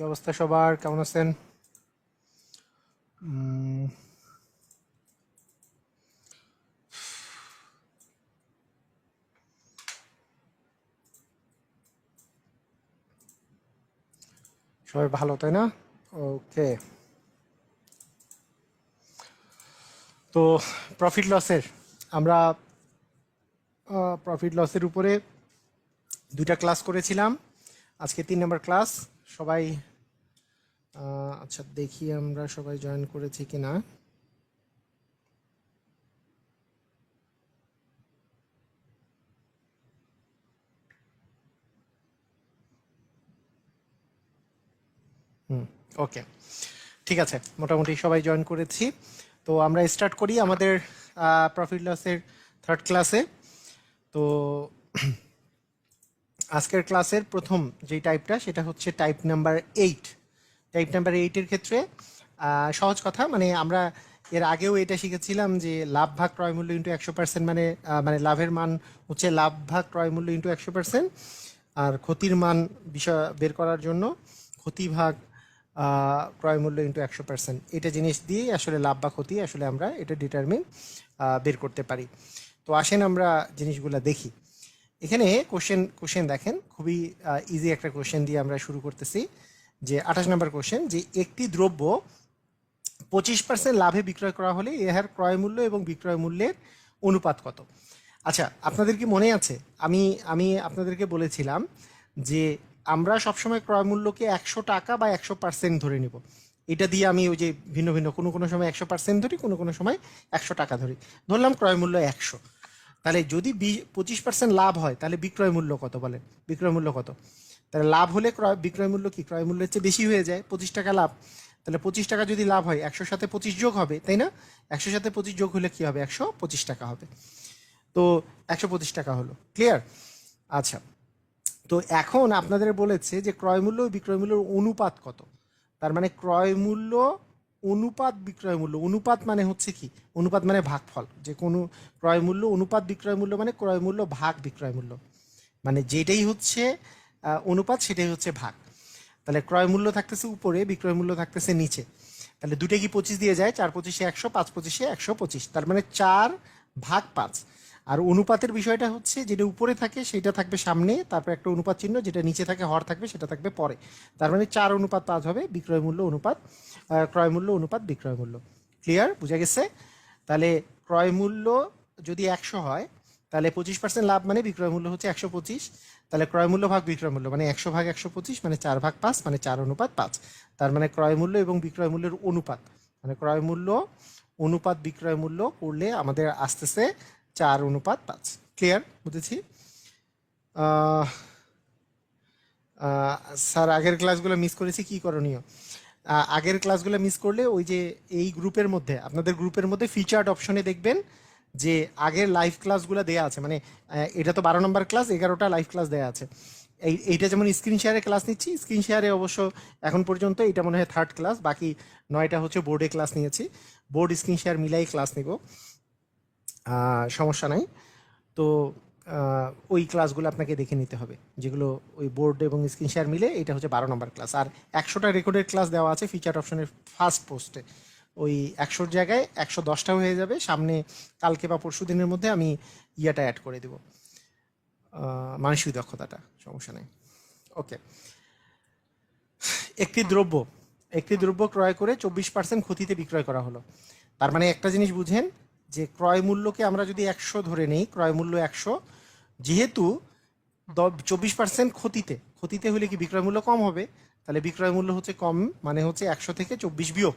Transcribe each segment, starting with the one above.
অবস্থা সবার? কেমন আছেন? উম, সবাই ভালো, তাই না? ওকে। তো প্রফিট লসের আমরা প্রফিট লসের উপরে দুইটা ক্লাস করেছিলাম। আজকে 3 নম্বর ক্লাস। সবাই আচ্ছা, দেখি আমরা সবাই জয়েন করেছি কিনা। ওকে, ঠিক আছে, মোটামুটি সবাই জয়েন করেছি। তো আমরা স্টার্ট করি আমাদের প্রফিট লসের থার্ড ক্লাসে। তো আজকের ক্লাসের প্রথম যে টাইপটা সেটা হচ্ছে টাইপ নাম্বার 8। টাইপ নাম্বার 8-এর ক্ষেত্রে সহজ কথা, মানে আমরা এর আগেও এটা শিখেছিলাম যে লাভ ভাগ ক্রয় মূল্য ইন্টু 100%, মানে লাভের মান হচ্ছে লাভ ভাগ ক্রয় মূল্য ইন্টু 100%, আর ক্ষতির মান বিষয় বের করার জন্য ক্ষতি ভাগ ক্রয় মূল্য ইন্টু 100%। এটা জিনিস দিয়ে আসলে লাভ বা ক্ষতি আসলে আমরা এটা ডিটারমিন বের করতে পারি। তো আসেন আমরা জিনিসগুলো দেখি। এখানে কোশ্চেন দেখেন, খুবই ইজি একটা কোশ্চেন দিয়ে আমরা শুরু করতেছি। যে 28 নম্বর কোশ্চেন, যে একটি দ্রব্য 25% লাভে বিক্রয় করা হলে ইহার ক্রয় মূল্য এবং বিক্রয় মূল্যের অনুপাত কত? আচ্ছা, আপনাদের কি মনে আছে আমি আমি আপনাদেরকে বলেছিলাম যে আমরা সবসময় ক্রয় মূল্যকে 100 টাকা বা 100% ধরে নিব। এটা দিয়ে আমি ওই যে ভিন্ন ভিন্ন কোনো সময় 100% ধরি, কোনো সময় 100 টাকা ধরি। ধরলাম ক্রয় মূল্য 100। তাহলে যদি 25% লাভ হয় তাহলে বিক্রয় মূল্য কত বলেন? বিক্রয় মূল্য কত? তাহলে লাভ হলে বিক্রয় মূল্য কি ক্রয় মূল্যের চেয়ে বেশি হয়ে যায়, 25 টাকা লাভ। তাহলে 25 টাকা যদি লাভ হয় 100-র সাথে 25 যোগ হবে, তাই না? 100-র সাথে 25 যোগ হলে কি হবে? 125 টাকা হবে। তো 125 টাকা হলো। ক্লিয়ার? আচ্ছা, তো এখন আপনাদের বলেছে যে ক্রয় মূল্য ও বিক্রয় মূল্যের অনুপাত কত। তার মানে ক্রয় মূল্য অনুপাত বিক্রয় মূল্য। অনুপাত মানে হচ্ছে কি? অনুপাত মানে ভাগফল। যে কোনো ক্রয় মূল্য অনুপাত বিক্রয় মূল্য মানে ক্রয় মূল্য ভাগ বিক্রয় মূল্য, মানে যেটাই হচ্ছে অনুপাত সেটাই হচ্ছে ভাগ। তাহলে ক্রয় মূল্য থাকতেছে উপরে, বিক্রয় মূল্য থাকতেছে নিচে। তাহলে দুটো কি 25 দিয়ে যায়? 4-25-এ 100, 5-25-এ 125, তার মানে 4/5। আর অনুপাতের বিষয়টা হচ্ছে যেটা উপরে থাকে সেটা থাকবে সামনে, তারপর একটা অনুপাত চিহ্ন, যেটা নিচে থাকে হর থাকবে সেটা থাকবে পরে। তার মানে 4/5 হবে বিক্রয় মূল্য অনুপাত ক্রয় মূল্য অনুপাত বিক্রয় মূল্য। ক্লিয়ার? বুঝা গেছে? তাহলে ক্রয় মূল্য যদি 100 হয় তাহলে 25% লাভ মানে বিক্রয় মূল্য হচ্ছে 125। তাহলে ক্রয় মূল্য ভাগ বিক্রয় মূল্য মানে 100/125 মানে 4/5 মানে 4/5। তার মানে ক্রয় মূল্য এবং বিক্রয় মূল্যের অনুপাত, মানে ক্রয় মূল্য অনুপাত বিক্রয় মূল্য করলে আমাদের আসতেছে 4/5। ক্লিয়ার? বুঝেছি? স্যার আগের ক্লাসগুলো মিস করেছি, কি করণীয়? আগের ক্লাসগুলো মিস করলে ওই যে এই গ্রুপের মধ্যে, আপনাদের গ্রুপের মধ্যে ফিচার্ড অপশনে দেখবেন যে আগের লাইভ ক্লাসগুলো দেওয়া আছে। মানে এটা তো 12 নম্বর ক্লাস, 11টা লাইভ ক্লাস দেওয়া আছে। এইটা যেমন স্ক্রিন শেয়ারে ক্লাস নিচ্ছি, স্ক্রিন শেয়ারে অবশ্য এখন পর্যন্ত এটা মনে হয় থার্ড ক্লাস, বাকি 9টা হচ্ছে বোর্ডে ক্লাস নিয়েছি। বোর্ড স্ক্রিন শেয়ার মিলাই ক্লাস নিব, সমস্যা নাই। তো ওই ক্লাসগুলো আপনাকে দেখে নিতে হবে, যেগুলো ওই বোর্ড এবং স্ক্রিন শেয়ার মিলে এটা হচ্ছে 12 নম্বর ক্লাস। আর 100টা রেকর্ডেড ক্লাস দেওয়া আছে ফিচার অপশনের ফার্স্ট পোস্টে। ওই 100-র জায়গায় 110টা হয়ে যাবে। সামনে কালকে বা পরশু দিনের মধ্যে আমি ইয়াটা অ্যাড করে দেবো, মানসিক দক্ষতাটা, সমস্যা নেই। ওকে। একটি দ্রব্য ক্রয় করে 24% ক্ষতিতে বিক্রয় করা হলো। তার মানে একটা জিনিস বুঝেন যে ক্রয় মূল্যকে আমরা যদি 100 ধরে নেই, ক্রয় মূল্য 100, যেহেতু 24% ক্ষতিতে হলে কি বিক্রয় মূল্য কম হবে? তাহলে বিক্রয় মূল্য হচ্ছে কম, মানে হচ্ছে 100 থেকে 24 বিয়োগ।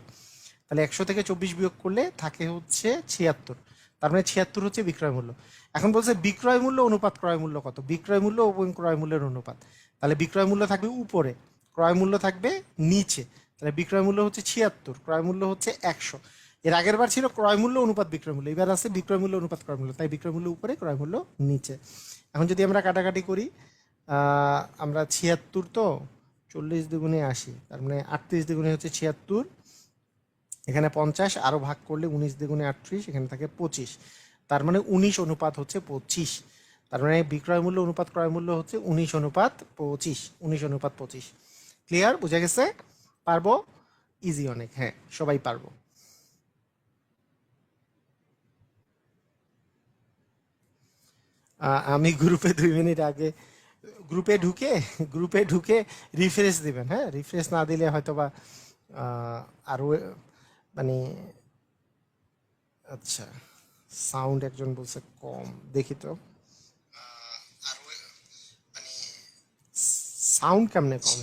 তাহলে 100 থেকে 24 বিয়োগ করলে থাকে হচ্ছে 76। তার মানে 76 হচ্ছে বিক্রয় মূল্য। এখন বলছে বিক্রয় মূল্য অনুপাত ক্রয় মূল্য কত? বিক্রয় মূল্য এবং ক্রয় মূল্যের অনুপাত। তাহলে বিক্রয় মূল্য থাকবে উপরে, ক্রয় মূল্য থাকবে নিচে। তাহলে বিক্রয় মূল্য হচ্ছে 76, ক্রয় মূল্য হচ্ছে 100। এর আগের বার ছিল ক্রয় মূল্য অনুপাত বিক্রয় মূল্য, এবার আছে বিক্রয় মূল্য অনুপাত ক্রয় মূল্য। তাই বিক্রয় মূল্য উপরে, ক্রয় মূল্য নিচে। এখন যদি আমরা কাটাকাটি করি, আমরা 76, তো 40×80, তার মানে 38 হচ্ছে 76, এখানে 50, আরও ভাগ করলে 19×38, এখানে থাকে 25। তার মানে 19 অনুপাত হচ্ছে 25। তার মানে বিক্রয় মূল্য অনুপাত ক্রয় মূল্য হচ্ছে 19/25, 19/25। ক্লিয়ার? বুঝা গেছে? পারবো? ইজি অনেক, হ্যাঁ সবাই পারবো। আমি গ্রুপে 2 মিনিট আগে গ্রুপে ঢুকে গ্রুপে ঢুকে রিফ্রেশ দিবেন, হ্যাঁ রিফ্রেশ না দিলে হয়তো বা আরও মানে, আচ্ছা সাউন্ড একজন বলছে কম, দেখি তো সাউন্ড কেমনে কম?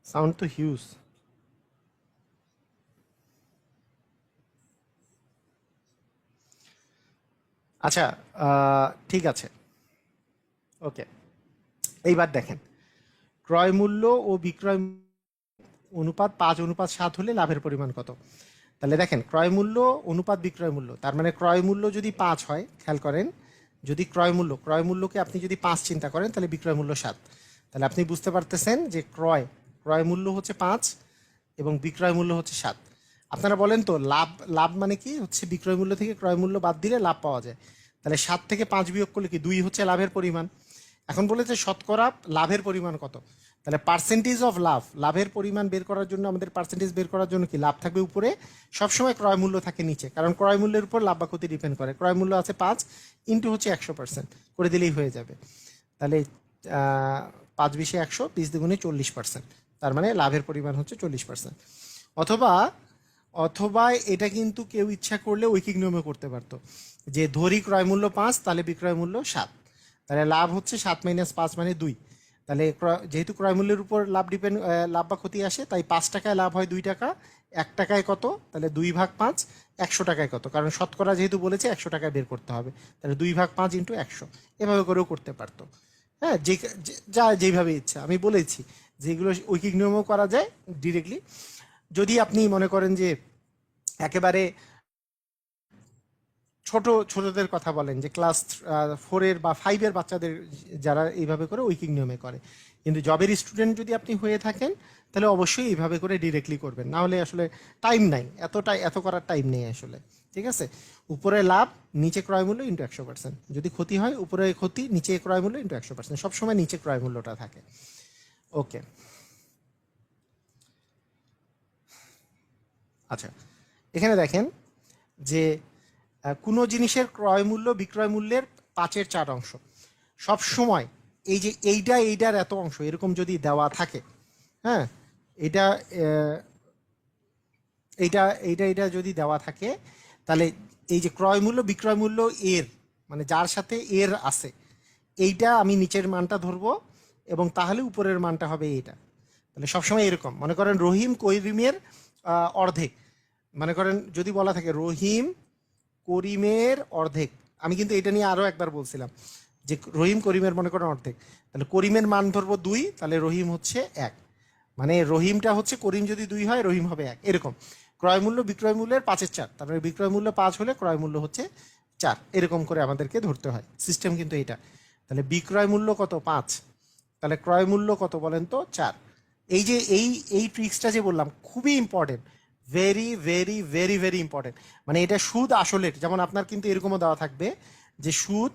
সাউন্ড তো হিউজ। আচ্ছা, ঠিক আছে, ওকে। এইবার দেখেন, ক্রয় মূল্য ও বিক্রয় অনুপাত 5:7 হলে লাভের পরিমাণ কত? তাহলে দেখেন, ক্রয় মূল্য অনুপাত বিক্রয় মূল্য, তার মানে ক্রয় মূল্য যদি 5 হয়, খেয়াল করেন, যদি ক্রয় মূল্যকে আপনি যদি 5 চিন্তা করেন তাহলে বিক্রয় মূল্য 7। তাহলে আপনি বুঝতে পারতেছেন যে ক্রয় মূল্য হচ্ছে 5 এবং বিক্রয় মূল্য হচ্ছে 7। আপনারা বলেন তো, লাভ লাভ মানে কি? হচ্ছে বিক্রয় মূল্য থেকে ক্রয় মূল্য বাদ দিলে লাভ পাওয়া যায়। তাহলে 7 থেকে 5 বিয়োগ করলে কি 2 হচ্ছে লাভের পরিমাণ। এখন বলেছে শতকরা লাভের পরিমাণ কত, তাহলে পার্সেন্টেজ অফ লাভ, লাভের পরিমাণ বের করার জন্য আমাদের পার্সেন্টেজ বের করার জন্য কি লাভ থাকবে উপরে, সবসময় ক্রয় মূল্য থাকে নিচে, কারণ ক্রয় মূল্যের উপর লাভ বা ক্ষতি ডিপেন্ড করে। ক্রয় মূল্য আছে 5 ইন্টু হচ্ছে 100% করে দিলেই হয়ে যাবে। তাহলে 5 20 100, 20 × 40%, তার মানে লাভের পরিমাণ হচ্ছে 40%। অথবা অথবা এটা কিন্তু কেউ ইচ্ছা করলে ঐকিক নিয়মে করতে পারতো, যে ধরি ক্রয় মূল্য 5 তাহলে বিক্রয় মূল্য 7, তাহলে লাভ হচ্ছে 7 - 5 মানে 2। তাহলে যেহেতু ক্রয় মূল্যের উপর লাভ বা ক্ষতি আসে, তাই 5 টাকায় লাভ হয় 2 টাকা, 1 টাকায় কত, তাহলে 2/5, 100 টাকায় কত, কারণ শতকরা যেহেতু বলেছে 100 টাকায় বের করতে হবে, তাহলে 2/5 × 100, এভাবে করেও করতে পারতো। হ্যাঁ, যা যেইভাবে ইচ্ছা, আমি বলেছি যেগুলো ঐকিক নিয়মও করা যায় ডিরেক্টলি। যদি আপনি মনে করেন যে একেবারে ছোটদের কথা বলেন, যে ক্লাস 4-এর বা 5-এর বাচ্চাদের, যারা এইভাবে করে ঐকিক নিয়মে করে, কিন্তু জবের স্টুডেন্ট যদি আপনি হয়ে থাকেন তাহলে অবশ্যই এইভাবে করে ডিরেক্টলি করবেন, না হলে আসলে টাইম নাই, এত করার টাইম নেই আসলে। ঠিক আছে, উপরে লাভ নিচে ক্রয় মূল্য ইন্টু 100%, যদি ক্ষতি হয় উপরে ক্ষতি নিচে ক্রয় মূল্য ইন্টু 100%, সবসময় নিচে ক্রয় মূল্যটা থাকে। ওকে, আচ্ছা এখানে দেখেন যে কোনো জিনিসের ক্রয় মূল্য বিক্রয় মূল্যের 5/4 সব সময়, এই যে এইটার এত অংশ এরকম যদি দেওয়া থাকে, হ্যাঁ, এটা এইটা এইটা এইটা যদি দেওয়া থাকে, তাহলে এই যে ক্রয় মূল্য বিক্রয় মূল্য এর, মানে যার সাথে এর আছে, এইটা আমি নিচের মানটা ধরবো এবং তাহলে উপরের মানটা হবে এইটা। তাহলে সবসময় এরকম, মনে করেন রহিম করিমের অর্ধেক, মনে করেন যদি বলা থাকে রহিম করিমের অর্ধেক, আমি কিন্তু এটা নিয়ে আরও একবার বলছিলাম যে রহিম করিমের মনে করেন অর্ধেক, তাহলে করিমের মান ধরবো 2, তাহলে রহিম হচ্ছে 1, মানে রহিমটা হচ্ছে, করিম যদি 2 হয় রহিম হবে 1, এরকম। ক্রয় মূল্য বিক্রয় মূল্যের 5/4, তারপরে বিক্রয় মূল্য 5 হলে ক্রয় মূল্য হচ্ছে 4, এরকম করে আমাদেরকে ধরতে হয়, সিস্টেম কিন্তু এটা। তাহলে বিক্রয় মূল্য কত? 5, তাহলে ক্রয় মূল্য কত বলেন তো? 4। এই যে এই ট্রিক্সটা যে বললাম খুবই important, very very very very important. মানে এটা সুদ আসলের, যেমন আপনার কিন্তু এরকমও দেওয়া থাকবে যে সুদ,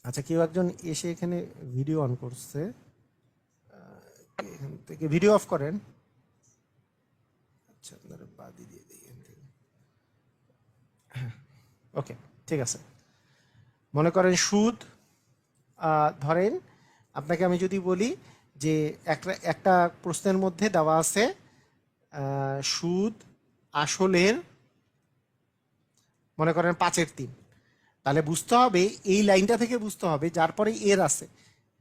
আচ্ছা কেউ একজন এসে এখানে ভিডিও অন করছে, এখান থেকে ভিডিও অফ করেন। আচ্ছা আপনারা বাদই দিয়ে দিই এখান থেকে। ওকে, ঠিক আছে। মনে করেন সুদ, ধরেন আপনাকে আমি যদি বলি যে একটা একটা প্রশ্নের মধ্যে দেওয়া আছে সুদ আসলের মনে করেন 5/3, তাহলে বুঝতে হবে এই লাইনটা থেকে বুঝতে হবে, যার পরে এর আছে,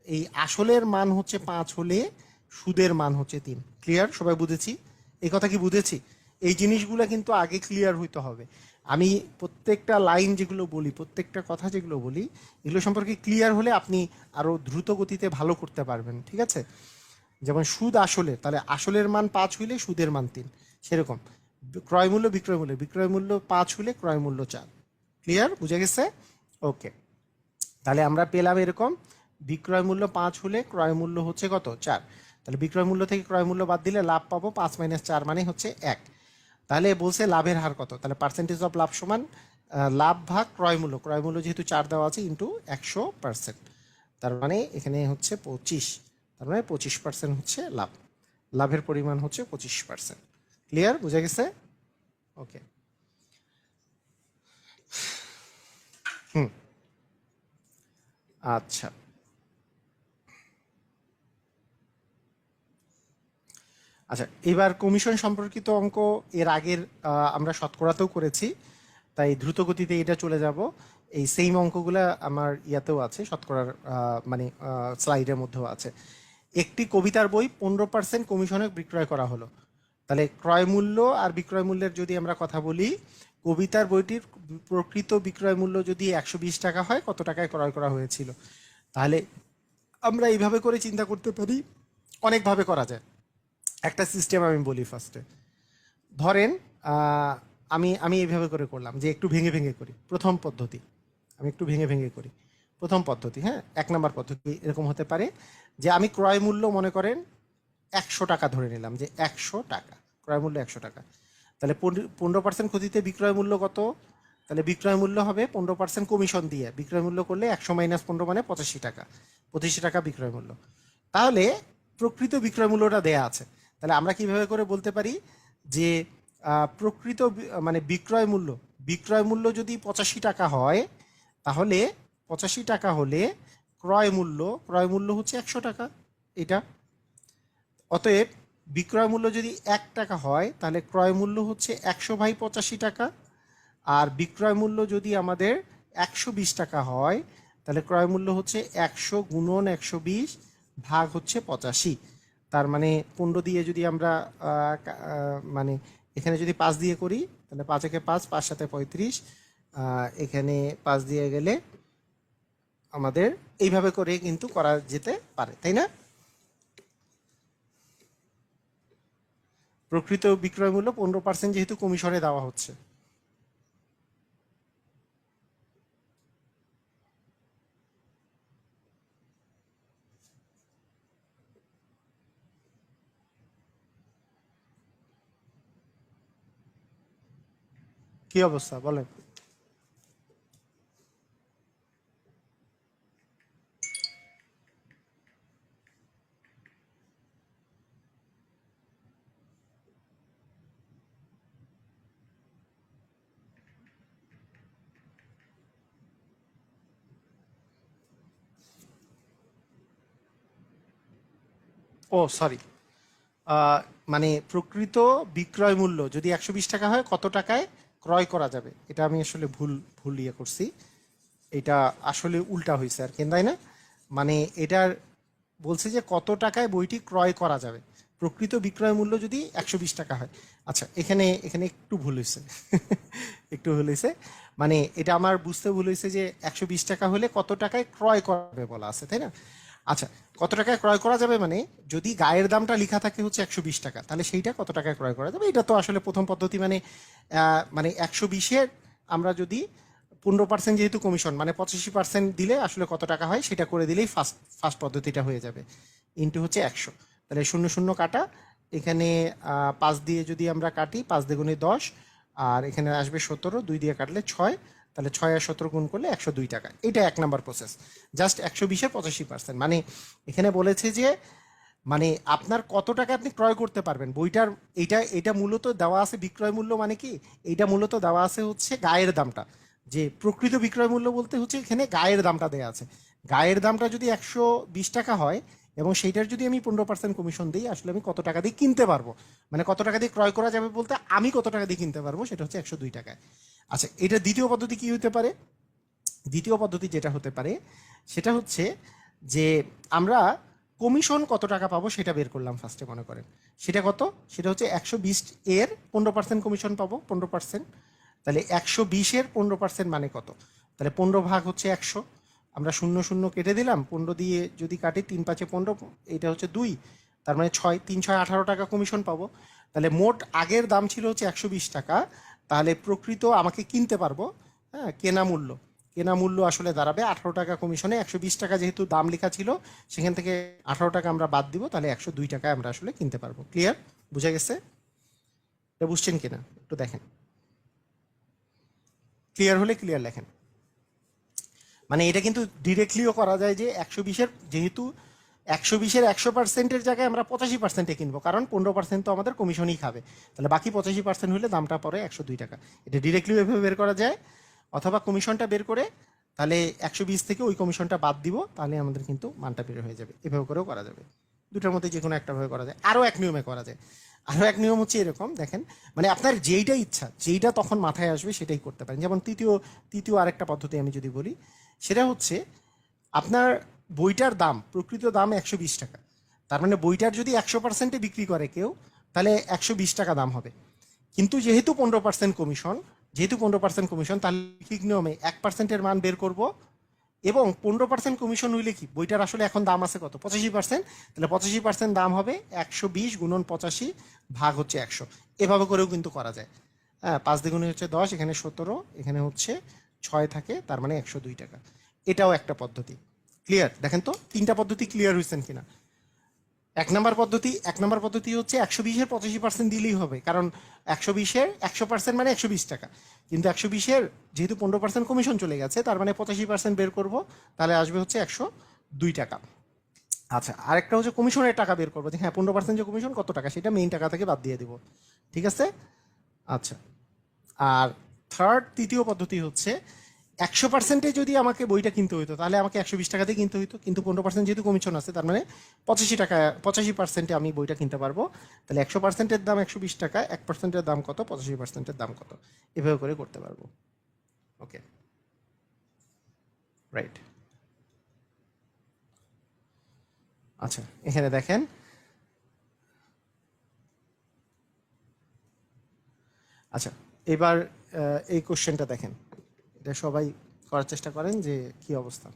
এই আসলের মান হচ্ছে 5 হলে সুদের মান হচ্ছে 3। ক্লিয়ার? সবাই বুঝেছি? এই কথা কি বুঝেছি? এই জিনিসগুলো কিন্তু আগে ক্লিয়ার হইতে হবে। আমি প্রত্যেকটা লাইন যেগুলো বলি, প্রত্যেকটা কথা যেগুলো বলি, এগুলো সম্পর্কে ক্লিয়ার হলে আপনি আরও দ্রুত গতিতে ভালো করতে পারবেন। ঠিক আছে? যেমন সুদ আসলে, তাহলে আসলের মান 5 হইলে সুদের মান 3, সেরকম ক্রয় মূল্য বিক্রয় মূল্য 5 হলে ক্রয় মূল্য 4। ক্লিয়ার? বুঝে গেছে? ওকে, তাহলে আমরা পেলাম এরকম, বিক্রয় মূল্য 5 হলে ক্রয় মূল্য হচ্ছে কত? 4। তাহলে বিক্রয় মূল্য থেকে ক্রয় মূল্য বাদ দিলে লাভ পাবো 5 - 4 মানে হচ্ছে 1। তাহলে বলছে লাভের হার কত, তাহলে পার্সেন্টেজ অফ লাভ সমান লাভ ভাগ ক্রয় মূল্য যেহেতু 4 দেওয়া আছে ইন্টু 100%, তার মানে এখানে হচ্ছে 25। তার মানে 25% হচ্ছে লাভ, লাভের পরিমাণ হচ্ছে 25%। ক্লিয়ার, বুঝা গেছে? ওকে। আচ্ছা, আচ্ছা এবার কমিশন সম্পর্কিত অঙ্ক এর আগের আমরা শতকরাতেও করেছি, তাই দ্রুত গতিতে এটা চলে যাব। এই সেম অঙ্কগুলা আমার ইয়াতেও আছে, শতকরার মানে স্লাইডের মধ্যেও আছে। একটি কবিতার বই 15% কমিশনে বিক্রয় করা হলো। তাহলে ক্রয় মূল্য আর বিক্রয় মূল্যের যদি আমরা কথা বলি, কবিতার বইটির প্রকৃত বিক্রয় মূল্য যদি 120 টাকা হয়, কত টাকায় ক্রয় করা হয়েছিল? তাহলে আমরা এইভাবে করে চিন্তা করতে পারি, অনেকভাবে করা যায়। একটা সিস্টেম আমি বলি ফার্স্টে। ধরেন আমি আমি এইভাবে করে করলাম যে একটু ভেঙে ভেঙে করি। প্রথম পদ্ধতি আমি একটু ভেঙে ভেঙে করি। প্রথম পদ্ধতি, হ্যাঁ, 1 নম্বর পদ্ধতি এরকম হতে পারে যে আমি ক্রয় মূল্য মনে করেন 100 টাকা ধরে নিলাম, যে 100 টাকা ক্রয় মূল্য 100 টাকা। তাহলে 15% ক্ষতিতে বিক্রয় মূল্য কত? তাহলে বিক্রয় মূল্য হবে 15% কমিশন দিয়ে বিক্রয় মূল্য করলে 100 - 15 মানে 85 টাকা। 85 টাকা বিক্রয় মূল্য। তাহলে প্রকৃত বিক্রয় মূল্যটা দেয়া আছে। তাহলে আমরা কিভাবে করে বলতে পারি যে প্রকৃত মানে বিক্রয় মূল্য যদি 85 টাকা হয়, তাহলে 85 টাকা হলে ক্রয় মূল্য হচ্ছে 100 টাকা। এটা অতএব বিক্রয় মূল্য যদি 1 টাকা হয়, তাহলে ক্রয় মূল্য হচ্ছে 100/85 টাকা। আর বিক্রয় মূল্য যদি আমাদের 120 টাকা হয়, তাহলে ক্রয় মূল্য হচ্ছে 100 গুণন 120 ভাগ হচ্ছে 85। তার মানে 15 দিয়ে যদি আমরা মানে এখানে যদি 5 দিয়ে করি, তাহলে 5 একে 5, 5 7 35, এখানে 5 দিয়ে গেলে আমাদের এইভাবে করে কিন্তু করা যেতে পারে, তাই না? প্রকৃত বিক্রয় মূল্য 15% যেহেতু কমিশনে দেওয়া হচ্ছে। কি অবস্থা বলেন? ও সরি, মানে প্রকৃত বিক্রয় মূল্য যদি 120 টাকা হয়, কত টাকায় ক্রয় করা যাবে? এটা আমি আসলে ভুল ভুল ইয়ে করছি। এটা আসলে উল্টা হয়েছে আর কি, তাই না? মানে এটার বলছে যে কত টাকায় বইটি ক্রয় করা যাবে, প্রকৃত বিক্রয় মূল্য যদি 120 টাকা হয়। আচ্ছা, এখানে এখানে একটু ভুল হয়েছে। একটু ভুল হয়েছে, মানে এটা আমার বুঝতে ভুল হয়েছে যে 120 টাকা হলে কত টাকায় ক্রয় করবে বলা আছে, তাই না? আচ্ছা, কত টাকায় ক্রয় করা যাবে মানে যদি গায়ের দামটা লেখা থাকে হচ্ছে 120 টাকা, তাহলে সেইটা কত টাকায় ক্রয় করা যাবে? এটা তো আসলে প্রথম পদ্ধতি, মানে মানে 120-এর আমরা যদি 15% যেহেতু কমিশন, মানে 85% দিলে আসলে কত টাকা হয় সেটা করে দিলেই ফার্স্ট পদ্ধতিটা হয়ে যাবে। ইন্টু হচ্ছে 100, তাহলে 0 0 কাটা, এখানে 5 দিয়ে যদি আমরা কাটি, 5 দ্বিগুণে 10, আর এখানে আসবে 17, 2 দিয়ে কাটলে 6, তাহলে 6 আর 17 গুণ করলে 102 টাকা। এটা 1 নম্বর প্রসেস। জাস্ট 120-এর 85%, মানে এখানে বলেছে যে মানে আপনার কত টাকা আপনি ক্রয় করতে পারবেন বইটার। এটা মূলত দেওয়া আছে বিক্রয় মূল্য, মানে কি এইটা মূলত দেওয়া আছে হচ্ছে গায়ের দামটা। যে প্রকৃত বিক্রয় মূল্য বলতে হচ্ছে এখানে গায়ের দামটা দেওয়া আছে। গায়ের দামটা যদি 120 টাকা হয় এবং সেইটার যদি আমি 15% কমিশন দিই, আসলে আমি কত টাকা দিয়ে কিনতে পারবো, মানে কত টাকা দিয়ে ক্রয় করা যাবে বলতে আমি কত টাকা দিয়ে কিনতে পারবো, সেটা হচ্ছে 102 টাকায়। আচ্ছা, এটা দ্বিতীয় পদ্ধতি কি হতে পারে? দ্বিতীয় পদ্ধতি যেটা হতে পারে সেটা হচ্ছে যে আমরা কমিশন কত টাকা পাবো সেটা বের করলাম ফার্স্টে, মনে করেন সেটা কত, সেটা হচ্ছে 120-এর 15% কমিশন পাবো, 15%। তাহলে 120-এর 15% মানে কত? তাহলে 15 ভাগ হচ্ছে 100, আমরা 0 0 কেটে দিলাম, 15 দিয়ে যদি কাটি 3 5 15, এটা হচ্ছে 2, তার মানে 6, 3 6 18 টাকা কমিশন পাবো। তাহলে মোট আগের দাম ছিল হচ্ছে 120 টাকা, তাহলে প্রকৃত আমাকে কিনতে পারবো, হ্যাঁ, কেনা মূল্য আসলে দাঁড়াবে 18 টাকা কমিশনে। 120 টাকা যেহেতু দাম লেখা ছিল, সেখান থেকে 18 টাকা আমরা বাদ দিব, তাহলে 102 টাকায় আমরা আসলে কিনতে পারবো। ক্লিয়ার, বুঝা গেছে? এটা বুঝছেন কিনা একটু দেখেন, ক্লিয়ার হলে ক্লিয়ার লেখেন। মানে এটা কিন্তু ডিরেক্টলিও করা যায় যে 120-এর যেহেতু 120-এর 100%-এর জায়গায় আমরা 85%-এ কিনবো, কারণ 15% তো আমাদের কমিশনই খাবে। তাহলে বাকি 85% হলে দামটা পড়ে 102 টাকা। এটা ডিরেক্টলি এভাবে বের করা যায়, অথবা কমিশনটা বের করে তাহলে 120 থেকে ওই কমিশনটা বাদ দিব, তাহলে আমাদের কিন্তু মানটা বের হয়ে যাবে। এভাবে করেও করা যাবে, দুটার মধ্যে যে কোনো একটা ভাবে করা যায়। আরও এক নিয়মে করা যায়। আরও এক নিয়ম হচ্ছে এরকম, দেখেন, মানে আপনার যেইটা ইচ্ছা, যেইটা তখন মাথায় আসবে সেটাই করতে পারেন। যেমন তৃতীয় আরেকটা পদ্ধতি আমি যদি বলি, সেটা হচ্ছে আপনার বইটার দাম, প্রকৃত দাম 120 টাকা। তার মানে বইটার যদি 100%-এ বিক্রি করে কেউ, তাহলে 120 টাকা দাম হবে। কিন্তু যেহেতু 15% কমিশন, তাহলে ঠিক নিয়মে 1%-এর মান বের করব, এবং 15% কমিশন হইলে কি বইটার আসলে এখন দাম আছে কত, 85%। তাহলে 85% দাম হবে 120 গুণন 85 ভাগ হচ্ছে 100। এভাবে করেও কিন্তু করা যায়। হ্যাঁ, 5 দ্বিগুণে হচ্ছে 10, এখানে 17, এখানে হচ্ছে 6 থাকে, তার মানে 102 টাকা। এটাও একটা পদ্ধতি। ক্লিয়ার? দেখেন তো 3টা পদ্ধতি ক্লিয়ার হয়েছেন কিনা। এক নম্বর পদ্ধতি হচ্ছে 120-এর 85% দিলেই হবে, কারণ 120-এর 100% মানে 120 টাকা। কিন্তু 120-এর যেহেতু 15% কমিশন চলে গেছে, তার মানে 85% বের করব, তাহলে আসবে হচ্ছে 102 টাকা। আচ্ছা, আরেকটা হচ্ছে কমিশনের টাকা বের করবো, যে হ্যাঁ 15% যে কমিশন কত টাকা, সেটা মেইন টাকা থেকে বাদ দিয়ে দিব। ঠিক আছে? আচ্ছা, আর তৃতীয় পদ্ধতি হচ্ছে 100%-এ যদি আমাকে বইটা কিনতে হইতো, তাহলে আমাকে 120 টাকাতেই কিনতে হইতো, কিন্তু 15% যেহেতু কমিশন আছে, তার মানে 85%-এ আমি বইটা কিনতে পারবো। তাহলে 100%-এর দাম 120 টাকা, 1%-এর দাম কত, 85%-এর দাম কত, এভাবে করে করতে পারবো। ওকে, রাইট। আচ্ছা, এখানে দেখেন, আচ্ছা এবার এই কোশ্চেনটা দেখেন, এটা সবাই করার চেষ্টা করেন যে কি অবস্থা।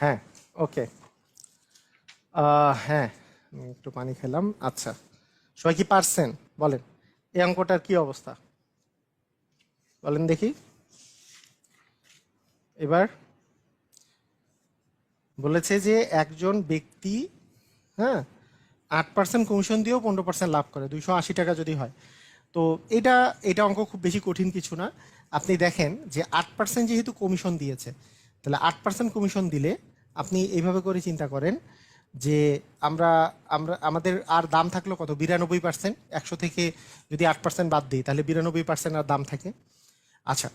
হ্যাঁ, ওকে, হ্যাঁ, আমি একটু পানি খেলাম। আচ্ছা, সবাই কি পারছেন বলেন, এই অঙ্কটার কি অবস্থা বলেন দেখি। এবার বলেছে যে একজন ব্যক্তি, হ্যাঁ, 8% কমিশন দিয়েও 15% লাভ করে, 280 টাকা যদি হয়। তো এটা এটা অঙ্ক খুব বেশি কঠিন কিছু না। আপনি দেখেন যে 8% যেহেতু কমিশন দিয়েছে, তাহলে 8% কমিশন দিলে আপনি এইভাবে করে চিন্তা করেন যে আমরা আমরা আমাদের আর দাম থাকলো কত, 92%। 100 থেকে যদি 8% বাদ দিই, তাহলে 92% আর দাম থাকে। আচ্ছা,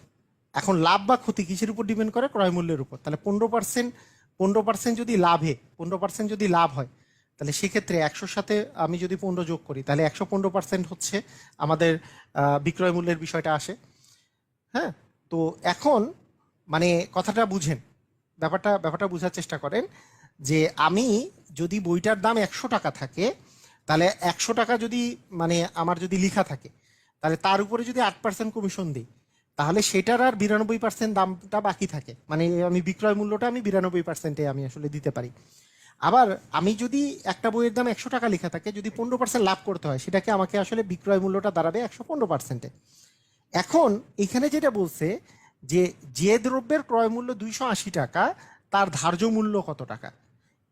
এখন লাভ বা ক্ষতি কিসের উপর ডিপেন্ড করে, ক্রয় মূল্যের উপর। তাহলে 15% যদি 15% যদি লাভ হয়, তাহলে সেক্ষেত্রে 100-র সাথে আমি যদি 15 যোগ করি, তাহলে 115% হচ্ছে আমাদের বিক্রয় মূল্যের বিষয়টা আসে। হ্যাঁ, তো এখন মানে কথাটা বুঝেন, ব্যাপারটা বোঝার চেষ্টা করেন যে আমি যদি বইটার দাম 100 টাকা থাকে, তাহলে 100 টাকা যদি মানে আমার যদি লেখা থাকে, তাহলে তার উপরে যদি 8% কমিশন দিই, তাহলে সেটার আর 92% দামটা বাকি থাকে, মানে আমি বিক্রয় মূল্যটা আমি 92%-এ আমি আসলে দিতে পারি। আবার আমি যদি একটা বইয়ের দাম 100 টাকা লেখা থাকে, যদি 15% লাভ করতে হয়, সেটাকে আমাকে আসলে বিক্রয় মূল্যটা দাঁড়াবে 115%-এ। এখন এখানে যেটা বলছে যে যে দ্রব্যের ক্রয় মূল্য 280 টাকা, তার ধার্য মূল্য কত টাকা।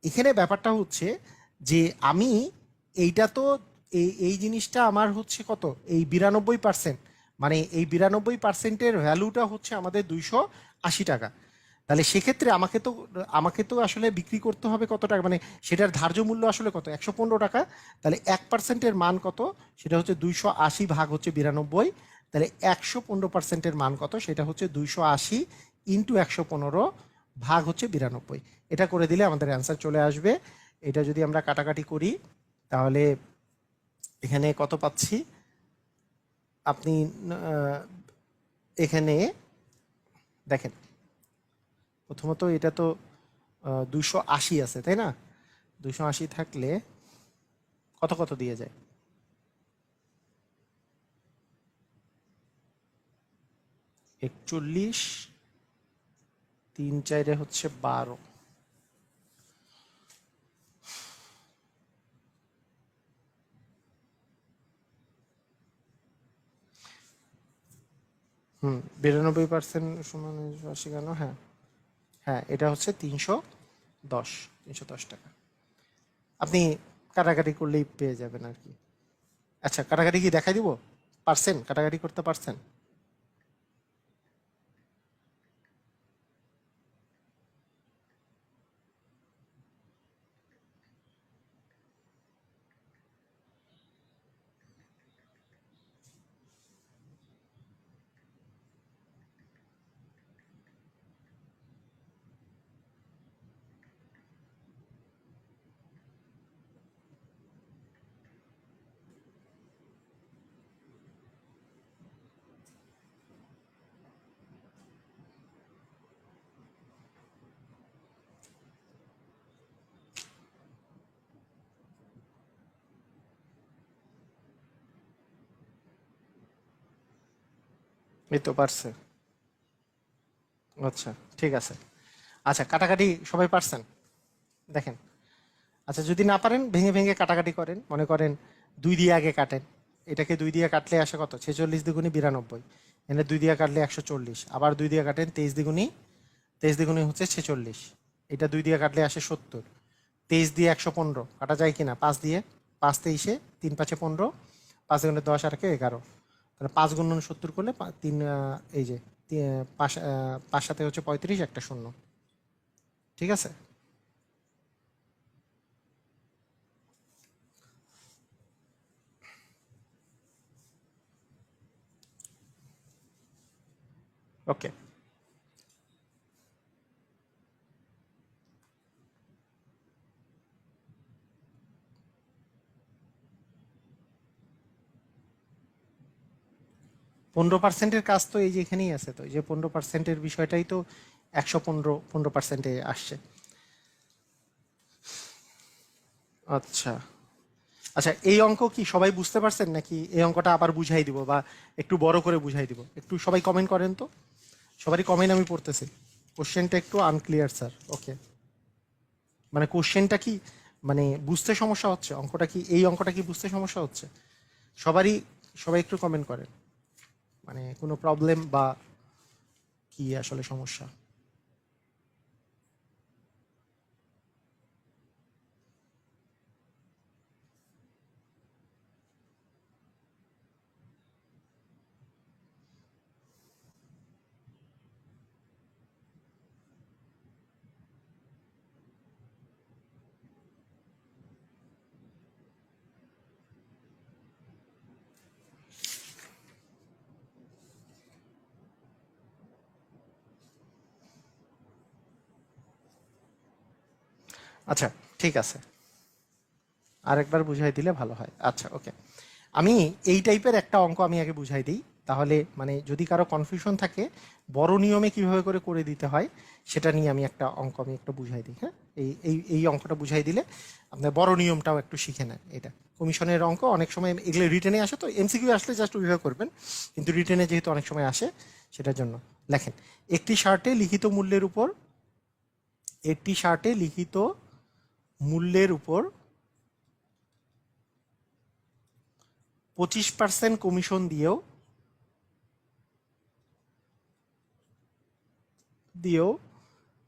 এখানে ব্যাপারটা হচ্ছে যে আমি এইটা তো এই জিনিসটা আমার হচ্ছে কত, এই 92%, মানে এই 92%-এর ভ্যালুটা হচ্ছে আমাদের 280 টাকা। তাহলে সেক্ষেত্রে আমাকে তো আসলে বিক্রি করতে হবে কত টাকা, মানে সেটার ধার্য মূল্য আসলে কত, 115 টাকা। তাহলে 1%-এর মান কত, সেটা হচ্ছে 280 ভাগ হচ্ছে 92। তাহলে 115%-এর মান কত, সেটা হচ্ছে 280 ইন্টু 115 ভাগ হচ্ছে 92। এটা করে দিলে আমাদের অ্যান্সার চলে আসবে এটা যদি আমরা কাটাকাটি করি তাহলে এখানে কত পাচ্ছি, আপনি এখানে দেখেন প্রথমত এটা তো 280 আছে তাই না, 280 থাকলে কত কত দিয়ে যায়, 41, 3 4 হচ্ছে 12, হুম 92% সমান 80 কেন, হ্যাঁ হ্যাঁ এটা হচ্ছে 310 টাকা। আপনি কাটাকাটি করলেই পেয়ে যাবেন আর কি। আচ্ছা কাটাকাটি কি দেখাই দিব, পারছেন কাটাকাটি করতে পারছেন? এই তো পারছে। আচ্ছা ঠিক আছে। আচ্ছা কাটাকাটি সবাই পারছেন? দেখেন, আচ্ছা যদি না পারেন ভেঙে ভেঙে কাটাকাটি করেন, মনে করেন 2 দিয়ে আগে কাটেন, এটাকে 2 দিয়ে কাটলে আসে কত, 46 দ্বিগুণী 92, এনে 2 দিয়ে কাটলে 140, আবার 2 দিয়ে কাটেন 23 দ্বিগুণী হচ্ছে 46, এটা 2 দিয়ে কাটলে আসে 70, 23 দিয়ে 115 কাটা যায় কিনা, 5 দিয়ে, 5 23, 3 5 15, 5 গুণে 10 আর কে 11, তাহলে 5 গুণন 70 করলে 3 এই যে 5 5 সাথে হচ্ছে 35, একটা শূন্য, ঠিক আছে। ওকে 15%-এর কাজ তো এই যে এখানেই আছে, তো এই যে 15%-এর বিষয়টাই তো 115% আসছে। আচ্ছা আচ্ছা এই অঙ্ক কি সবাই বুঝতে পারছেন নাকি এই অঙ্কটা আবার বুঝাই দিব বা একটু বড় করে বুঝাই দিব? একটু সবাই কমেন্ট করেন তো, সবারই কমেন্ট আমি পড়তেছি। কোশ্চেনটা একটু আনক্লিয়ার স্যার, ওকে, মানে কোশ্চেনটা কি, মানে বুঝতে সমস্যা হচ্ছে, অঙ্কটা কি, এই অঙ্কটা কি বুঝতে সমস্যা হচ্ছে? সবারই, সবাই একটু কমেন্ট করেন, মানে কোনো প্রবলেম বা কি আসলে সমস্যা। আচ্ছা ঠিক আছে, আরেকবার বুঝাই দিলে ভালো হয়। আচ্ছা ওকে, আমি এই টাইপের একটা অঙ্ক আমি আগে বুঝাই দিই, তাহলে মানে যদি কারো কনফিউশন থাকে বড় নিয়মে কিভাবে করে করে দিতে হয় সেটা নিয়ে আমি একটা অঙ্ক আমি একটু বুঝাই দিই। হ্যাঁ এই এই এই অঙ্কটা বুঝাই দিলে আপনার বড় নিয়মটাও একটু শিখে নেন। এটা কমিশনের অঙ্ক, অনেক সময় এগুলো রিটেনে আসে, তো এমসিকিউ আসলে জাস্ট ওইভাবে করবেন, কিন্তু রিটেনে যেহেতু অনেক সময় আসে সেটার জন্য লেখেন, একটি শার্টে লিখিত মূল্যের উপর, একটি শার্টে লিখিত মূল্যের উপর 25% কমিশন দিয়েও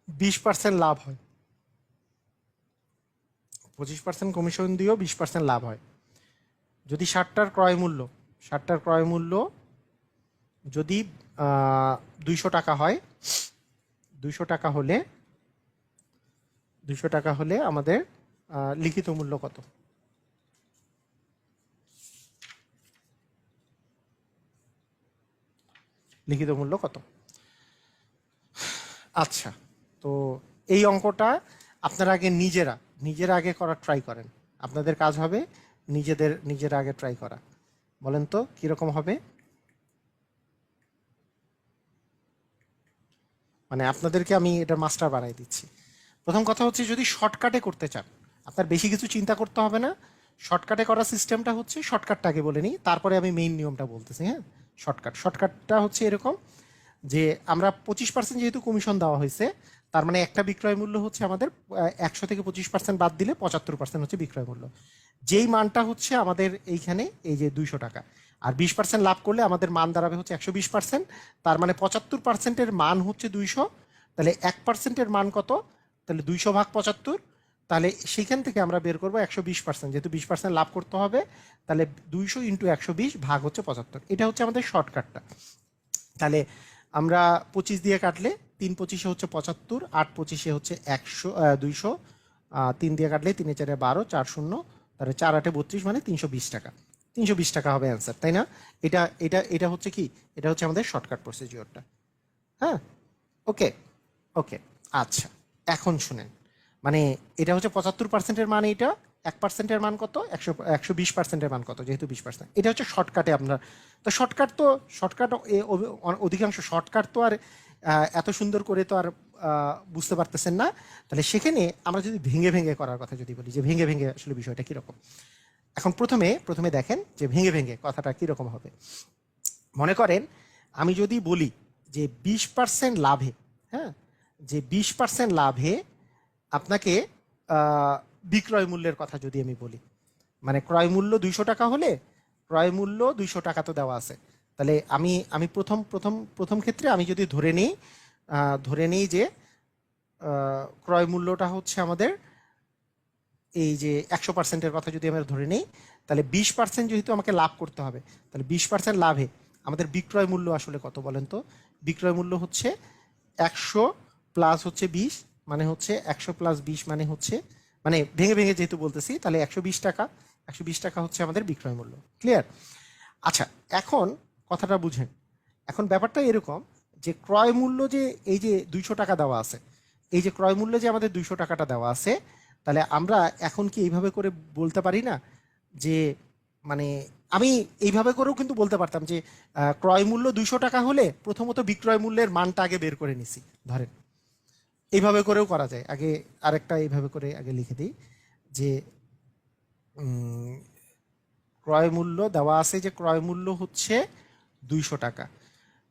20% লাভ হয়, 25% কমিশন দিয়েও 20% লাভ হয়। যদি শার্টটার ক্রয় মূল্য যদি 200 টাকা হয়, 200 টাকা হলে, 200 টাকা হলে আমাদের লিখিত মূল্য কত? লিখিত মূল্য কত? আচ্ছা, তো এই অঙ্কটা আপনারা আগে নিজেরা নিজের আগে করার ট্রাই করেন, আপনাদের কাজ হবে নিজের আগে ট্রাই করা। বলেন তো কীরকম হবে? মানে আপনাদেরকে আমি এটা মাস্টার বানাই দিচ্ছি। প্রথম কথা হচ্ছে, যদি শর্টকাটে করতে চান আপনার বেশি কিছু চিন্তা করতে হবে না। শর্টকাটে করার সিস্টেমটা হচ্ছে, শর্টকাটটা আগে বলে নিই, তারপরে আমি মেইন নিয়মটা বলতেছি। হ্যাঁ, শর্টকাটটা হচ্ছে এরকম যে আমরা 25% যেহেতু কমিশন দেওয়া হয়েছে, তার মানে একটা বিক্রয় মূল্য হচ্ছে আমাদের 100 থেকে 25% বাদ দিলে 75% হচ্ছে বিক্রয় মূল্য। যেই মানটা হচ্ছে আমাদের এইখানে এই যে 200 টাকা, আর 20% লাভ করলে আমাদের মান দাঁড়াবে হচ্ছে 120%। তার মানে 75%-এর মান হচ্ছে 200। তাহলে 1%-এর মান কত? তাহলে 200 ভাগ 75। তাহলে সেইখান থেকে আমরা বের করবো 120%, যেহেতু 20% লাভ করতে হবে। তাহলে 200 ইন্টু 120 ভাগ হচ্ছে 75। এটা হচ্ছে আমাদের শর্টকাটটা। তাহলে আমরা 25 দিয়ে কাটলে 3 25-এ হচ্ছে 75, 8 25-এ হচ্ছে 200, 3 দিয়ে কাটলে 3 4 12, 4 0, তাহলে 4 8 32, মানে 320 টাকা। 320 টাকা হবে অ্যান্সার, তাই না? এটা এটা এটা হচ্ছে কি, এটা হচ্ছে আমাদের শর্টকাট প্রসিজিওরটা। হ্যাঁ, ওকে ওকে। আচ্ছা, এখন শুনেন, মানে এটা হচ্ছে 75%-এর মান, এটা 1%-এর মান কত, 120%-এর মান কত, যেহেতু 20%। এটা হচ্ছে শর্টকাটে আমরা। তো শর্টকাট অধিকাংশ শর্টকাট তো আর এত সুন্দর করে তো আর বুঝতে পারতেছেন না। তাহলে সেখানে আমরা যদি ভেঙে ভেঙে করার কথা যদি বলি, যে ভেঙে ভেঙে আসলে বিষয়টা কীরকম। এখন প্রথমে দেখেন যে ভেঙে ভেঙে কথাটা কীরকম হবে। মনে করেন আমি যদি বলি যে 20% লাভে, হ্যাঁ, যে 20% লাভে আপনাকে বিক্রয় মূল্যের কথা যদি আমি বলি, মানে ক্রয় মূল্য 200 টাকা হলে ক্রয় মূল্য 200 টাকা তো দেওয়া আছে। তাহলে আমি প্রথম ক্ষেত্রে আমি যদি ধরে নিই যে ক্রয় মূল্যটা হচ্ছে আমাদের এই যে 100%-এর কথা যদি আমরা ধরে নিই, তাহলে 20% যেহেতু আমাকে লাভ করতে হবে, তাহলে 20% লাভে আমাদের বিক্রয় মূল্য আসলে কত বলেন তো? বিক্রয় মূল্য হচ্ছে 100 প্লাস হচ্ছে 20, মানে হচ্ছে 100 প্লাস 20 মানে হচ্ছে, মানে ভেঙে ভেঙে যেহেতু বলতেছি, তাহলে 120 টাকা। 120 টাকা হচ্ছে আমাদের বিক্রয় মূল্য। ক্লিয়ার? আচ্ছা, এখন কথাটা বুঝেন। এখন ব্যাপারটা এরকম যে ক্রয় মূল্য যে এই যে 200 টাকা দেওয়া আছে, এই যে ক্রয় মূল্য যে আমাদের 200 টাকাটা দেওয়া আছে, তাহলে আমরা এখন কি এইভাবে করে বলতে পারি না যে, মানে আমি এইভাবে করেও কিন্তু বলতে পারতাম যে ক্রয় মূল্য 200 টাকা হলে প্রথমত বিক্রয় মূল্যের মানটা আগে বের করে নিছি, ধরেন এইভাবে করেও করা যায়। আগে আরেকটা এইভাবে করে আগে লিখে দিই যে ক্রয় মূল্য দেওয়া আছে, যে ক্রয় মূল্য হচ্ছে 200 টাকা,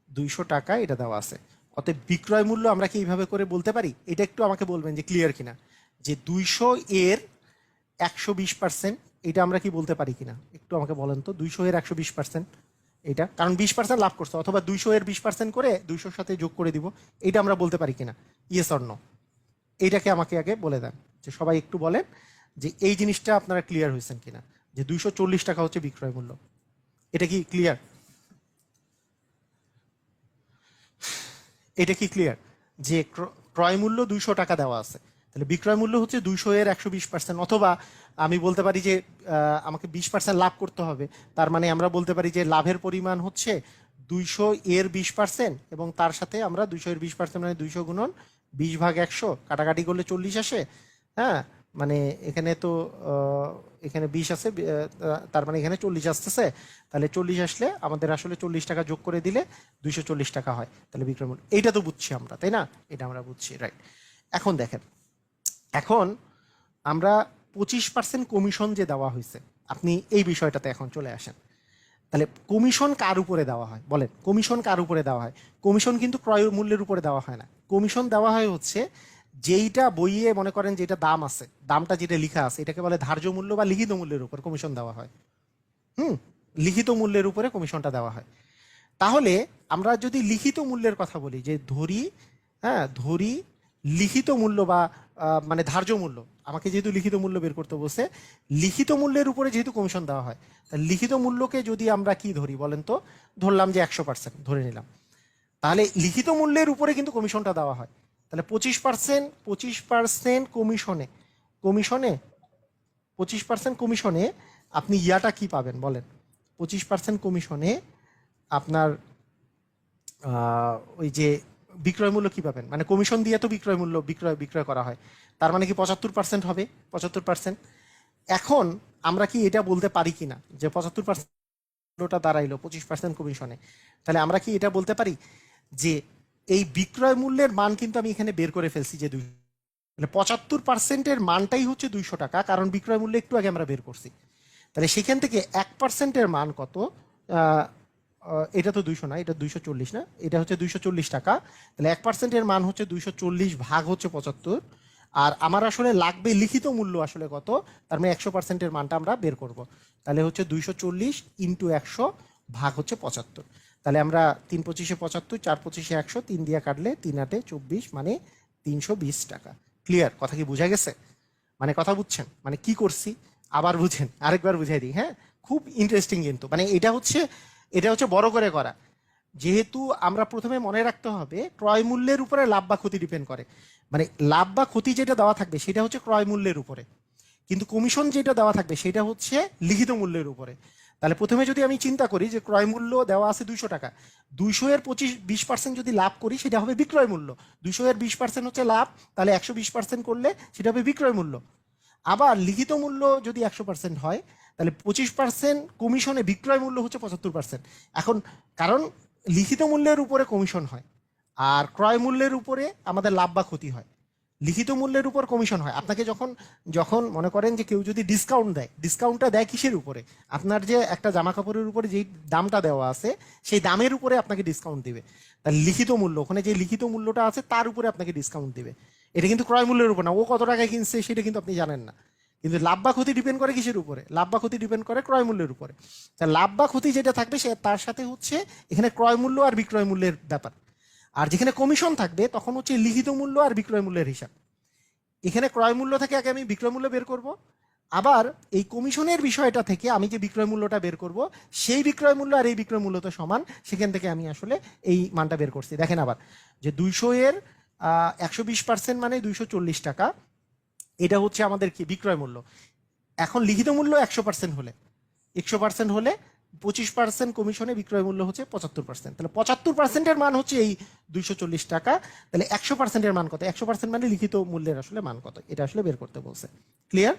200 টাকা এটা দেওয়া আছে। অতএব বিক্রয় মূল্য আমরা কি এইভাবে করে বলতে পারি? এটা একটু আমাকে বলবেন যে ক্লিয়ার কিনা, যে 200 এর 120%, এটা আমরা কি বলতে পারি কিনা একটু আমাকে বলেন তো। 200 এর 120%, এটা কারণ 20% লাভ করছে, অথবা 200 এর 20% করে 200-র সাথে যোগ করে দিব, এটা আমরা বলতে পারি কিনা? ইয়েস অর নো, এইটাকে আমাকে আগে বলে দেন। যে সবাই একটু বলেন যে এই জিনিসটা আপনারা ক্লিয়ার হয়েছেন কিনা, যে 240 টাকা হচ্ছে বিক্রয় মূল্য। এটা কি ক্লিয়ার? এটা কি ক্লিয়ার যে ক্রয় মূল্য 200 টাকা দেওয়া আছে, তাহলে বিক্রয় মূল্য হচ্ছে 200 এর 120%, অথবা আমি বলতে পারি যে আমাকে 20% লাভ করতে হবে, তার মানে আমরা বলতে পারি যে লাভের পরিমাণ হচ্ছে 200 এর 20%, এবং তার সাথে আমরা 200 এর 20% মানে 200 গুণন 20 ভাগ 100, কাটাকাটি করলে 40 আসে। হ্যাঁ, মানে এখানে তো এখানে 20 আছে, তার মানে এখানে 40 আসতেছে। তাহলে 40 আসলে আমাদের আসলে 40 টাকা যোগ করে দিলে 240 টাকা হয়, তাহলে বিক্রয় মূল্য। এইটা তো বুঝছি আমরা, তাই না? এটা আমরা বুঝছি, রাইট। এখন দেখেন, এখন আমরা 25% কমিশন যে দেওয়া হয়েছে, আপনি এই বিষয়টাতে এখন চলে আসেন। তাহলে কমিশন কার উপরে দেওয়া হয় বলেন? কমিশন কার উপরে দেওয়া হয়? কমিশন কিন্তু ক্রয় মূল্যের উপরে দেওয়া হয় না। কমিশন দেওয়া হয় হচ্ছে যেইটা বইয়ে মনে করেন যেটা দাম আছে, দামটা যেটা লেখা আছে, এটাকে বলে ধার্য মূল্য বা লিখিত মূল্যের উপর কমিশন দেওয়া হয়। হুম, লিখিত মূল্যের উপরে কমিশনটা দেওয়া হয়। তাহলে আমরা যদি লিখিত মূল্যের কথা বলি, যে ধরি, হ্যাঁ ধরি লিখিত মূল্য বা মানে ধার্য মূল্য, আমাকে যেহেতু লিখিত মূল্য বের করতে বসে, লিখিত মূল্যের উপরে যেহেতু কমিশন দেওয়া হয়, তা লিখিত মূল্যকে যদি আমরা কি ধরি বলেন তো? ধরলাম যে 100% ধরে নিলাম, তাহলে লিখিত মূল্যের উপরে কিন্তু কমিশনটা দেওয়া হয়। তাহলে 25% কমিশনে, কমিশনে 25% কমিশনে আপনি ইয়াটা কি পাবেন বলেন? 25% কমিশনে আপনার ওই যে বিক্রয় মূল্য কি পাবেন, মানে কমিশন দিয়ে তো বিক্রয় মূল্য বিক্রয় করা হয়, তার মানে কি 75% হবে, 75%। এখন আমরা কি এটা বলতে পারি কিনা যে 75%টা দাঁড়াইলো 25% কমিশনে, তাহলে আমরা কি এটা বলতে পারি যে এই বিক্রয় মূল্যের মান কিন্তু আমি এখানে বের করে ফেলছি যে 75%-এর মানটাই হচ্ছে 200 টাকা, কারণ বিক্রয় মূল্য একটু আগে আমরা বের করছি। তাহলে সেখান থেকে 1%-এর মান কত? আহ, এটা তো 200 না, এটা 240 না, এটা হচ্ছে 240 টাকা। তাহলে 1%-এর মান হচ্ছে 240 ভাগ হচ্ছে 75। আর আমার আসলে লাগবে লিখিত মূল্য আসলে কত, তার মানে 100%-এর মানটা আমরা বের করব। তাহলে হচ্ছে 240 ইন্টু 100 ভাগ হচ্ছে 75। তাহলে আমরা 3×25 75, 4×25 100, 3 দিয়ে কাটলে 3×8 24, মানে 320 টাকা। ক্লিয়ার? কথা কি বোঝা গেছে? মানে কথা বুঝছেন মানে কি করছি? আবার বুঝেন, আরেকবার বুঝাই দিই। হ্যাঁ, খুব ইন্টারেস্টিং কিন্তু, মানে এটা হচ্ছে বড় করে করা। যেহেতু আমরা প্রথমে মনে রাখতে হবে ক্রয় মূল্যের উপরে লাভ বা ক্ষতি ডিপেন্ড করে, মানে লাভ বা ক্ষতি যেটা দেওয়া থাকবে সেটা হচ্ছে ক্রয় মূল্যের উপরে, কিন্তু কমিশন যেটা দেওয়া থাকবে সেটা হচ্ছে লিখিত মূল্যের উপরে। তাহলে প্রথমে যদি আমি চিন্তা করি যে ক্রয় মূল্য দেওয়া আছে 200 টাকা, 200-এর 20% যদি লাভ করি সেটা হবে বিক্রয় মূল্য। 200-এর 20% হচ্ছে লাভ, তাহলে 120% করলে সেটা হবে বিক্রয় মূল্য। আবার লিখিত মূল্য যদি 100% হয়, তাহলে 25% কমিশনে বিক্রয় মূল্য হচ্ছে 75%। এখন কারণ লিখিত মূল্যের উপরে কমিশন হয় আর ক্রয় মূল্যের উপরে আমাদের লাভ বা ক্ষতি হয়। লিখিত মূল্যের উপর কমিশন হয় আপনাকে যখন যখন মনে করেন যে কেউ যদি ডিসকাউন্ট দেয়, ডিসকাউন্টটা দেয় কিসের উপরে? আপনার যে একটা জামা কাপড়ের উপরে যেই দামটা দেওয়া আছে সেই দামের উপরে আপনাকে ডিসকাউন্ট দিবে। তার লিখিত মূল্য, ওখানে যে লিখিত মূল্যটা আছে তার উপরে আপনাকে ডিসকাউন্ট দিবে। এটা কিন্তু ক্রয় মূল্যের উপর না, ও কত টাকায় কিনছে সেটা কিন্তু আপনি জানেন না। কিন্তু লাভ বা ক্ষতি ডিপেন্ড করে কিসের উপরে? লাভ বা ক্ষতি ডিপেন্ড করে ক্রয় মূল্যের উপরে। তা লাভ বা ক্ষতি যেটা থাকবে সে তার সাথে হচ্ছে এখানে ক্রয় মূল্য আর বিক্রয় মূল্যের ব্যাপার। আর যেখানে কমিশন থাকবে তখন হচ্ছে লিখিত মূল্য আর বিক্রয় মূল্যের হিসাব। এখানে ক্রয় মূল্য থেকে আগে আমি বিক্রয় মূল্য বের করব, আবার এই কমিশনের বিষয়টা থেকে আমি যে বিক্রয় মূল্যটা বের করব সেই বিক্রয় মূল্য আর এই বিক্রয় মূল্য তো সমান, সেখান থেকে আমি আসলে এই মানটা বের করছি। দেখেন আবার যে 200-এর 120% মানে 240 টাকা, এটা হচ্ছে আমাদের কি বিক্রয় মূল্য। এখন লিখিত মূল্য 100% হলে, 100% হলে 25% কমিশনে বিক্রয় মূল্য হচ্ছে 75%। তাহলে 75%-এর মান হচ্ছে এই 240 টাকা। তাহলে 100%-এর মান কত? 100% মানে লিখিত মূল্যের আসলে মান কত, এটা আসলে বের করতে বলছে। ক্লিয়ার?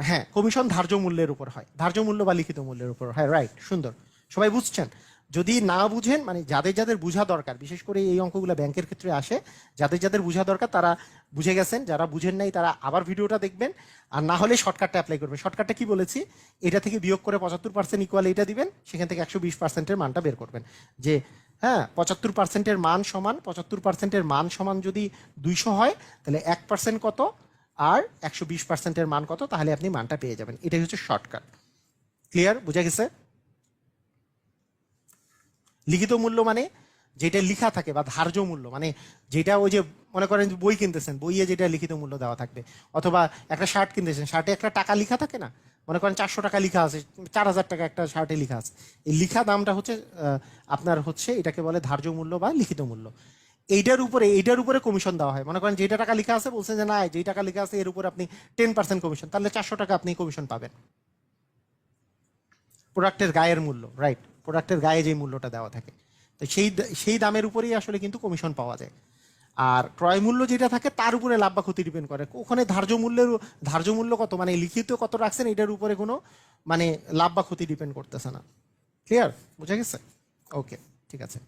হ্যাঁ, কমিশন ধার্য মূল্যের উপর হয়, ধার্য মূল্য বা লিখিত মূল্যের উপর। হ্যাঁ, রাইট, সুন্দর। সবাই বুঝছেন? যদি না বুঝেন, মানে যাদের যাদের বোঝা দরকার, বিশেষ করে এই অঙ্কগুলো ব্যাংকের ক্ষেত্রে আসে, যাদের যাদের বোঝা দরকার তারা বুঝে গেছেন, যারা বুঝেন নাই তারা আবার ভিডিওটা দেখবেন। আর না হলে শর্টকাটটা অ্যাপ্লাই করবেন। শর্টকাটটা কি বলেছি? এটা থেকে বিয়োগ করে 75% ইকুয়াল এটা দিবেন, সেখান থেকে 120%-এর মানটা বের করবেন। যে হ্যাঁ, 75%-এর মান সমান, 75%-এর মান সমান যদি 200 হয়, তাহলে 1% কত আর 120%-এর মান কত, তাহলে আপনি মানটা পেয়ে যাবেন। এটাই হচ্ছে শর্টকাট। ক্লিয়ার? বুঝা গেছে? লিখিত মূল্য মানে যেটা লিখা থাকে, বা ধার্য মূল্য মানে যেটা ওই যে মনে করেন বই কিনতেছেন, বইয়ে যেটা লিখিত মূল্য দেওয়া থাকবে, অথবা একটা শার্ট কিনতেছেন, শার্টে একটা টাকা লিখা থাকে না, মনে করেন 400 টাকা লিখা আছে, 4000 টাকা একটা শার্টে লিখা আছে, এই লিখা দামটা হচ্ছে আপনার হচ্ছে এটাকে বলে ধার্য মূল্য বা লিখিত মূল্য। এইটার উপরে কমিশন দেওয়া হয়। মনে করেন যেটা টাকা লিখা আছে বলছেন যে না, যেই টাকা লিখা আছে এর উপরে আপনি 10% কমিশন, তাহলে 400 টাকা আপনি কমিশন পাবেন। প্রোডাক্টের গায়ের মূল্য, রাইট, প্রোডাক্টের গায়ে যে মূল্যটা দেওয়া থাকে, তো সেই দামের উপরেই আসলে কিন্তু কমিশন পাওয়া যায়। আর ক্রয় মূল্য যেটা থাকে তার উপরে লাভ বা ক্ষতি ডিপেন্ড করে। ওখানে ধার্য মূল্য কত, মানে লিখিত কত রাখছেন এটার উপরে কোনো মানে লাভ বা ক্ষতি ডিপেন্ড করতেছে না। ক্লিয়ার? বুঝা গেছে? ওকে, ঠিক আছে।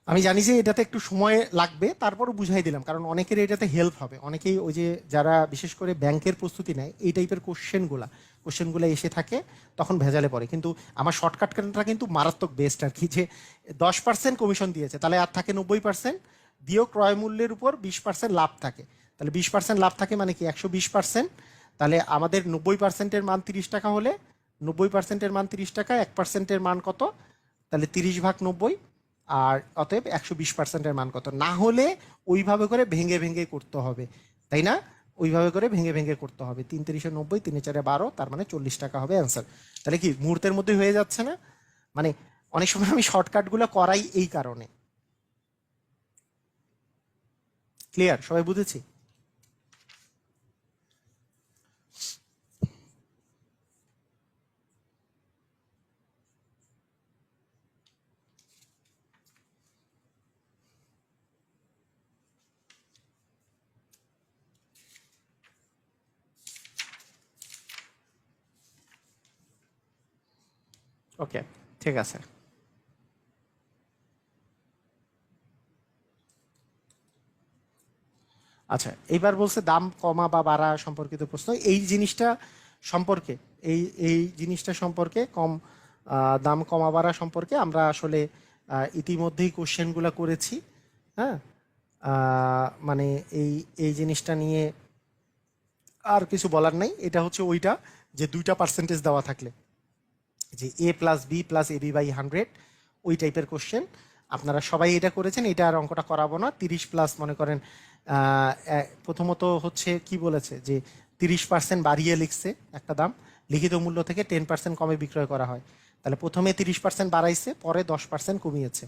আমি জানি যে এটাতে একটু সময় লাগবে, তারপরও বুঝাই দিলাম কারণ অনেকের এটাতে হেল্প হবে। অনেকেই ওই যে যারা বিশেষ করে ব্যাংকের প্রস্তুতি নেয় এই টাইপের কোশ্চেনগুলো এসে থাকে, তখন ভেজালে পড়ে। কিন্তু আমার শর্টকাটটা কিন্তু মারাত্মক বেস্ট আর কি, যে 10% কমিশন দিয়েছে, তাহলে আর থাকে 90%, দিয়েও ক্রয় মূল্যের উপর 20% লাভ থাকে। তাহলে 20% লাভ থাকে মানে কি 120%। তাহলে আমাদের 90%-এর মান 30 টাকা হলে, 90%-এর মান 30 টাকা, 1%-এর মান কত? তাহলে 30/90। আর অতএব 120%-এর মান কত, না হলে ওইভাবে করে ভেঙে ভেঙে করতে হবে, তাই না? ওইভাবে করে ভেঙে ভেঙে করতে হবে। 3×3=90, 3×4=12, তার মানে 40 টাকা হবে অ্যান্সার। তাহলে কি মুহূর্তের মধ্যে হয়ে যাচ্ছে না? মানে অনেক সময় আমি শর্টকাটগুলো করাই এই কারণে। ক্লিয়ার? সবাই বুঝেছি? ওকে, ঠিক আছে। আচ্ছা, এইবার বলছে দাম কমা বা বাড়া সম্পর্কিত প্রশ্ন। এই জিনিসটা সম্পর্কে, এই এই জিনিসটা সম্পর্কে দাম কমা বাড়া সম্পর্কে আমরা আসলে ইতিমধ্যেই কোশ্চেনগুলো করেছি। হ্যাঁ, মানে এই এই জিনিসটা নিয়ে আর কিছু বলার নাই। এটা হচ্ছে ওইটা যে দুইটা পার্সেন্টেজ দেওয়া থাকলে যে A plus B plus A B by 100, ওই টাইপের কোশ্চেন আপনারা সবাই এটা করেছেন। এটা আর অঙ্কটা করাবো না। 30 প্লাস মনে করেন প্রথমত হচ্ছে কি বলেছে যে 30% বাড়িয়ে লিখছে একটা দাম, লিখিত মূল্য থেকে 10% কমে বিক্রয় করা হয়। তাহলে প্রথমে 30% বাড়াইছে, পরে 10% কমিয়েছে।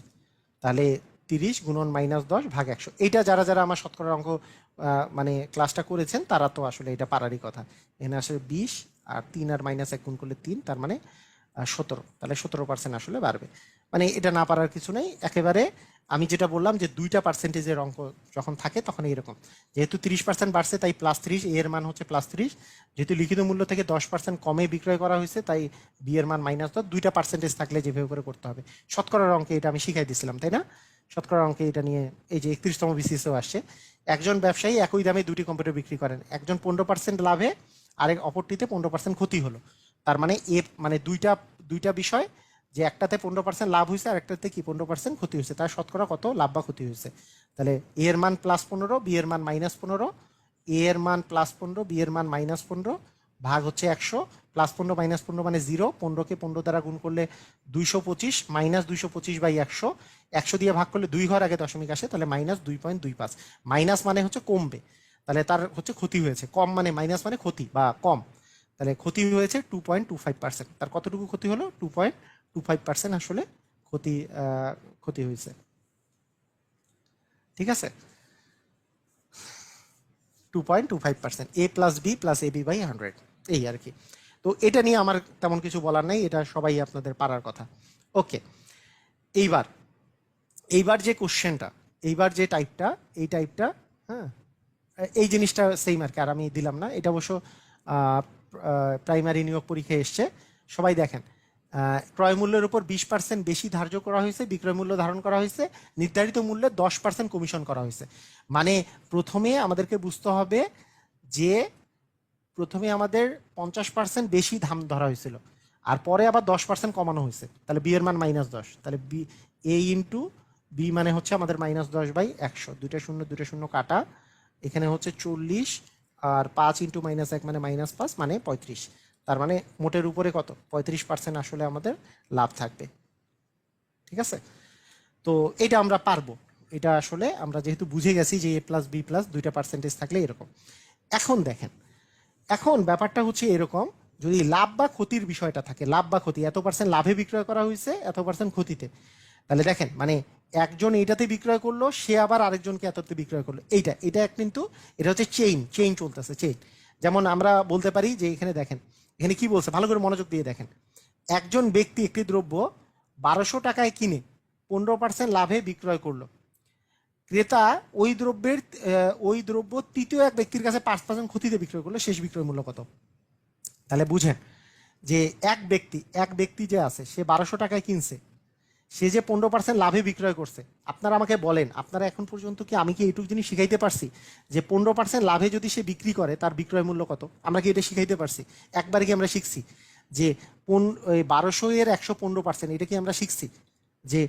তাহলে 30 গুণন -10 ভাগ 100। এইটা যারা যারা আমার শতকরার অঙ্ক মানে ক্লাসটা করেছেন তারা তো আসলে এটা পারারই কথা। এখানে আসলে 20 আর 3 আর -1 গুণ করলে 3, তার মানে 17। তাহলে 17% আসলে বাড়বে। মানে এটা না পারার কিছু নেই একেবারে। আমি যেটা বললাম যে দুইটা পার্সেন্টেজের অঙ্ক যখন থাকে তখন এইরকম, যেহেতু 30% বাড়ছে তাই +30, এর মান হচ্ছে +30। যেহেতু লিখিত মূল্য থেকে 10% কমে বিক্রয় করা হয়েছে তাই বি এর মান -10। দুইটা পার্সেন্টেজ থাকলে যেভাবে করে করতে হবে। শতকরার অঙ্কে এটা আমি শিখাই দিছিলাম, তাই না? শতকরার অঙ্কে এটা নিয়ে এই যে 31তম বিসিএসও আসছে। একজন ব্যবসায়ী একই দামে দুটি কম্পিউটার বিক্রি করেন, একজন 15% লাভে আরেক অপরটিতে 15% ক্ষতি হলো। তার মানে মানে দুইটা দুইটা বিষয়, যে একটাতে 15% লাভ হয়েছে আর একটাতে কি 15% ক্ষতি হয়েছে, তার শতকরা কত লাভ বা ক্ষতি হয়েছে। তাহলে এ এর মান +15, বি এর মান -15, এ এর মান +15, বি এর মান -15 ভাগ হচ্ছে 100। +15 -15 মানে 0, 15কে 15 দ্বারা গুণ করলে 225, -225/100, 100 দিয়ে ভাগ করলে 2 ঘর আগে দশমিক আসে, তাহলে -2.25। মাইনাস মানে হচ্ছে কমবে, তাহলে তার হচ্ছে ক্ষতি হয়েছে। কম মানে মাইনাস মানে ক্ষতি বা কম, তাহলে ক্ষতি হয়েছে 2.25%। তার কতটুকু ক্ষতি হলো? 2.25% আসলে ক্ষতি ক্ষতি হয়েছে। ঠিক আছে, 2.25%, A plus B plus A B by 100, এই আর কি। তো এটা নিয়ে আমার তেমন কিছু বলার নাই, এটা সবাই আপনাদের পারার কথা। ওকে, এইবার এইবার যে কোশ্চেনটা, এইবার যে টাইপটা, এই টাইপটা, হ্যাঁ, এই জিনিসটা সেম আর কি, আর আমি দিলাম না। এটা অবশ্য প্রাইমারি নিয়োগ পরীক্ষায় এসছে। সবাই দেখেন, ক্রয় মূল্যের উপর 20% বেশি ধার্য করা হয়েছে, বিক্রয় মূল্য ধারণ করা হয়েছে, নির্ধারিত মূল্যে 10% কমিশন করা হয়েছে। মানে প্রথমে আমাদেরকে বুঝতে হবে যে প্রথমে আমাদের 50% বেশি দাম ধরা হয়েছিল, আর পরে আবার 10% কমানো হয়েছে। তাহলে বি এর মান -10, তাহলে বি এ ইন্টু বি মানে হচ্ছে আমাদের -10/100, দুইটা শূন্য দুইটা শূন্য কাটা, এখানে হচ্ছে 40, আর 5 ইন্টু -1 মানে -5 মানে 35। তার মানে মোটের উপরে কত? 35% আসলে আমাদের লাভ থাকবে। ঠিক আছে, তো এটা আমরা পারবো। এটা আসলে আমরা যেহেতু বুঝে গেছি যে এ প্লাস বি প্লাস দুইটা পার্সেন্টেজ থাকলে এরকম। এখন দেখেন, এখন ব্যাপারটা হচ্ছে এরকম, যদি লাভ বা ক্ষতির বিষয়টা থাকে, লাভ বা ক্ষতি, এত পার্সেন্ট লাভে বিক্রয় করা হয়েছে, এত পার্সেন্ট ক্ষতিতে, তাহলে দেখেন মানে একজন এইটাতে বিক্রয় করলো, সে আবার আরেকজনকে এততে বিক্রয় করলো, এইটা এটা কিন্তু এটা হচ্ছে চেইন চলতেছে, চেইন। যেমন আমরা বলতে পারি যে এখানে দেখেন, এখানে কি বলছে ভালো করে মনোযোগ দিয়ে দেখেন। একজন ব্যক্তি একটি দ্রব্য 1200 টাকায় কিনে 15% লাভে বিক্রয় করলো। ক্রেতা ওই দ্রব্য তৃতীয় এক ব্যক্তির কাছে 5% ক্ষতিতে বিক্রয় করলো। শেষ বিক্রয় মূল্য কত? তাহলে বুঝেন যে এক ব্যক্তি যে আছে, সে 1200 টাকায় কিনছে, সে যে 15% লাভে বিক্রয় করছে। আপনারা আমাকে বলেন, আপনারা এখন পর্যন্ত কি আমি কি এইটুকু জিনিস শিখাইতে পারছি যে 15% লাভে যদি সে বিক্রি করে তার বিক্রয় মূল্য কত? আমরা কি এটা শিখাইতে পারছি? একবারে কি আমরা শিখছি যে 1200 এর 115%, এটা কি আমরা শিখছি যে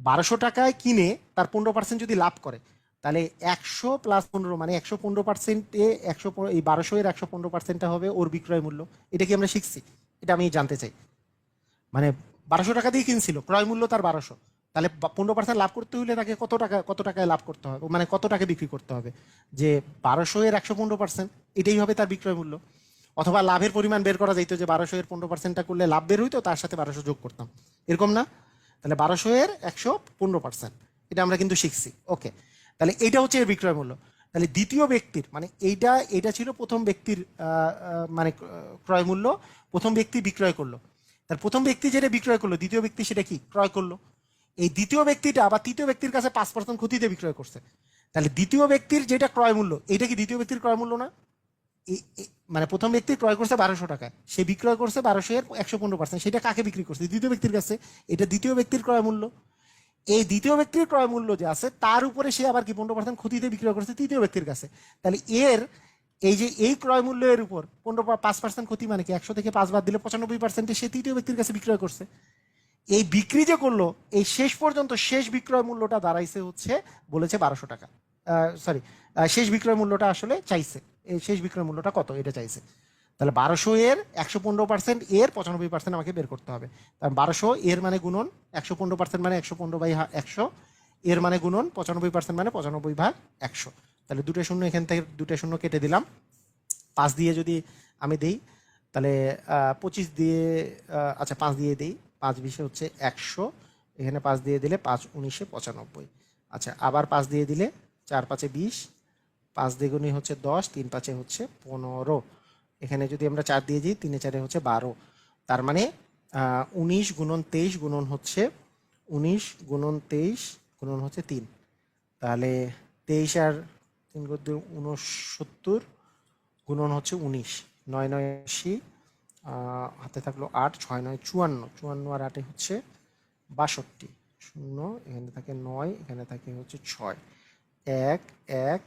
1200 টাকায় কিনে তার 15% যদি লাভ করে, তাহলে 100 + 15 মানে 115%, 1200 এর 115%টা হবে ওর বিক্রয় মূল্য। এটা কি আমরা শিখছি? এটা আমি জানতে চাই। মানে 1200 টাকা দিয়ে কিনছিল, ক্রয় মূল্য তার 1200, তাহলে 15% লাভ করতে হলে তাকে কত টাকায় লাভ করতে হবে, মানে কত টাকা বিক্রি করতে হবে? যে 1200 এর 115%, এটাই হবে তার বিক্রয় মূল্য। অথবা লাভের পরিমাণ বের করা যাইতো যে 1200 এর 15%টা করলে লাভ বের হইতো, তার সাথে 1200 যোগ করতাম, এরকম না? তাহলে 1200 এর 115%, এটা আমরা কিন্তু শিখছি। ওকে, তাহলে এইটা হচ্ছে এর বিক্রয় মূল্য। তাহলে দ্বিতীয় ব্যক্তির মানে এইটা ছিল প্রথম ব্যক্তির মানে ক্রয় মূল্য, প্রথম ব্যক্তি বিক্রয় করলো। তার প্রথম ব্যক্তি যেটা বিক্রয় করলো, দ্বিতীয় ব্যক্তি সেটা কি ক্রয় করলো। এই দ্বিতীয় ব্যক্তিটা আবার তৃতীয় ব্যক্তির কাছে 5% ক্ষতিতে বিক্রয় করছে। তাহলে দ্বিতীয় ব্যক্তির যেটা ক্রয় মূল্য, এইটা কি দ্বিতীয় ব্যক্তির ক্রয় মূল্য না? মানে প্রথম ব্যক্তি ক্রয় করছে 1200 টাকায়, সে বিক্রয় করছে 1200 এর 115%, সেটা কাকে বিক্রি করছে? দ্বিতীয় ব্যক্তির কাছে। এটা দ্বিতীয় ব্যক্তির ক্রয় মূল্য। এই দ্বিতীয় ব্যক্তির ক্রয় মূল্য যে আছে তার উপরে সে আবার কি 15% ক্ষতিতে বিক্রয় করছে তৃতীয় ব্যক্তির কাছে। তাহলে এর এই যে এই ক্রয় মূল্যের উপর 5% ক্ষতি মানে কি 100 থেকে 5 বাদ দিলে 95% সে তৃতীয় ব্যক্তির কাছে বিক্রয় করছে। এই বিক্রি যে করলো এই শেষ পর্যন্ত শেষ বিক্রয় মূল্যটা দাঁড়াইছে হচ্ছে বলেছে 1200 টাকা। সরি, শেষ বিক্রয় মূল্যটা আসলে চাইছে, এই শেষ বিক্রয় মূল্যটা কত এটা চাইছে। তাহলে 1200 এর 115% এর 95% আমাকে বের করতে হবে। তার 1200 এর মানে গুণন 115% মানে 115/100, এর মানে গুণন 95% মানে 95/100। তাহলে দুটো শূন্য এখান থেকে দুটো শূন্য কেটে দিলাম। 5 দিয়ে যদি আমি দিই তাহলে 25 দিয়ে, আচ্ছা 5 দিয়ে দিই, 5 20 হচ্ছে 100, এখানে 5 দিয়ে দিলে 5 19 95। আচ্ছা আবার 5 দিয়ে দিলে 4 5 20, 5 দ্বিগুণে হচ্ছে 10, 3 5 হচ্ছে 15। এখানে যদি আমরা 4 দিয়ে দিই 3 4 হচ্ছে 12। তার মানে 19 গুণন 23 গুণন হচ্ছে 19 গুণন 23 গুণন হচ্ছে 3। তাহলে 23 আর 3 গুণ 69 গুণন হচ্ছে 19, 9 9 80, হাতে থাকলো 8, 6 9 54, 54 আর 8 হচ্ছে 62, শূন্য এখানে থাকে 9, এখানে থাকে হচ্ছে 6, 1 1,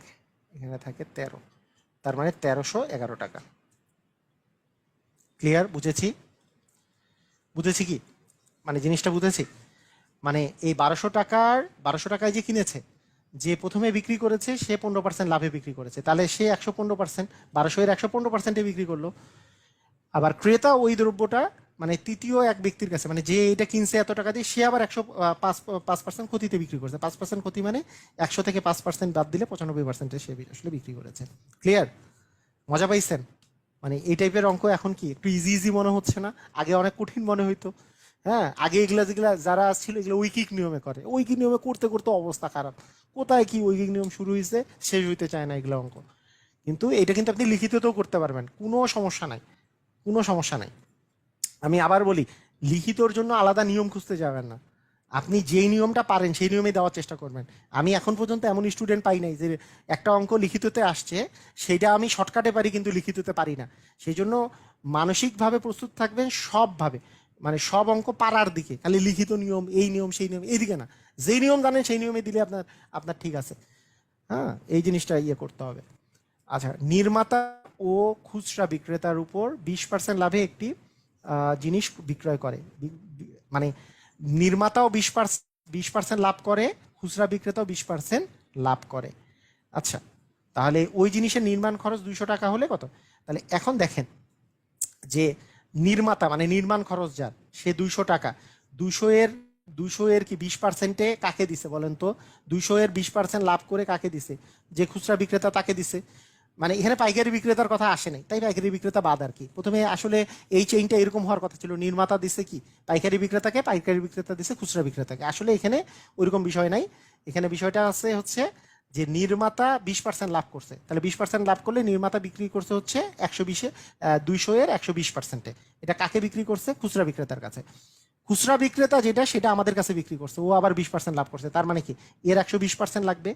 এখানে থাকে 13। তার মানে 1311 টাকা। ক্লিয়ার? বুঝেছি? বুঝেছি কি মানে জিনিসটা বুঝেছি? মানে এই 1200 টাকায় যে কিনেছে, যে প্রথমে বিক্রি করেছে সে 15% লাভে বিক্রি করেছে, তাহলে সে 115%, 1200 এর 115%-এ বিক্রি করলো। আবার ক্রেতা ওই দ্রব্যটা মানে তৃতীয় এক ব্যক্তির কাছে, মানে যে এটা কিনছে এত টাকা দিয়ে, সে আবার 5% ক্ষতিতে বিক্রি করছে। 5% ক্ষতি মানে 100 থেকে 5% বাদ দিলে 95%-এ সে আসলে বিক্রি করেছে। ক্লিয়ার? মজা পাইছেন? মানে এই টাইপের অঙ্ক এখন কি একটু ইজি ইজি মনে হচ্ছে না? আগে অনেক কঠিন মনে হইতো। হ্যাঁ, আগে এগুলা যেগুলা যারা ছিল এগুলো ঐকিক নিয়মে করে, ঐকিক নিয়মে করতে করতে অবস্থা খারাপ। কোথায় কি ঐকিক নিয়ম শুরু হয়েছে, শেষ হইতে চায় না এগুলো অঙ্ক। কিন্তু এটা কিন্তু আপনি লিখিততেও করতে পারবেন, কোনো সমস্যা নাই, কোনো সমস্যা নাই। আমি আবার বলি, লিখিতর জন্য আলাদা নিয়ম খুঁজতে যাবেন না, আপনি যেই নিয়মটা পারেন সেই নিয়মে দেওয়ার চেষ্টা করবেন। আমি এখন পর্যন্ত এমন স্টুডেন্ট পাই নাই যে একটা অঙ্ক লিখিততে আসছে সেটা আমি শর্টকাটে পারি কিন্তু লিখিততে পারি না। সেই জন্য মানসিকভাবে প্রস্তুত থাকবেন সবভাবে, মানে সব অঙ্ক পারার দিকে, খালি লিখিত নিয়ম এই নিয়ম সেই নিয়ম এইদিকে না। যেই নিয়ম জানেন সেই নিয়মে দিলে আপনার আপনার ঠিক আছে। হ্যাঁ, এই জিনিসটা ইয়ে করতে হবে। আচ্ছা, নির্মাতা ও খুচরা বিক্রেতার উপর 20% লাভে একটি জিনিস বিক্রয় করে, মানে নির্মাতাও 20% লাভ করে, খুচরা বিক্রেতাও 20% লাভ করে। আচ্ছা, তাহলে ওই জিনিসের নির্মাণ খরচ 200 টাকা হলে কত? তাহলে এখন দেখেন যে নির্মাতা মানে নির্মাণ খরচ যার, সে 200 টাকা, 200 এর কি 20%-এ কাকে দিছে বলেন তো? 200 এর 20% লাভ করে কাকে দিছে? যে খুচরা বিক্রেতা তাকে দিছে। মানে এখানে পাইকারি বিক্রেতার কথা আসে নাই, তাই পাইকারি বিক্রেতা বাদ আর কি। প্রথমে আসলে এই চেইনটা এরকম হওয়ার কথা ছিল, নির্মাতা দিছে কি পাইকারি বিক্রেতাকে, পাইকারি বিক্রেতা দিছে খুচরা বিক্রেতাকে। আসলে এখানে ওইরকম বিষয় নাই। এখানে বিষয়টা আছে হচ্ছে যে নির্মাতা 20% লাভ করছে, তাহলে 20% লাভ করলে নির্মাতা বিক্রি করছে হচ্ছে 120-এ 200-এর 120%-এ। এটা কাকে বিক্রি করছে? খুচরা বিক্রেতার কাছে। খুচরা বিক্রেতা যেটা সেটা আমাদের কাছে বিক্রি করছে, ও আবার 20% লাভ করছে, তার মানে কি এর 120% লাগবে।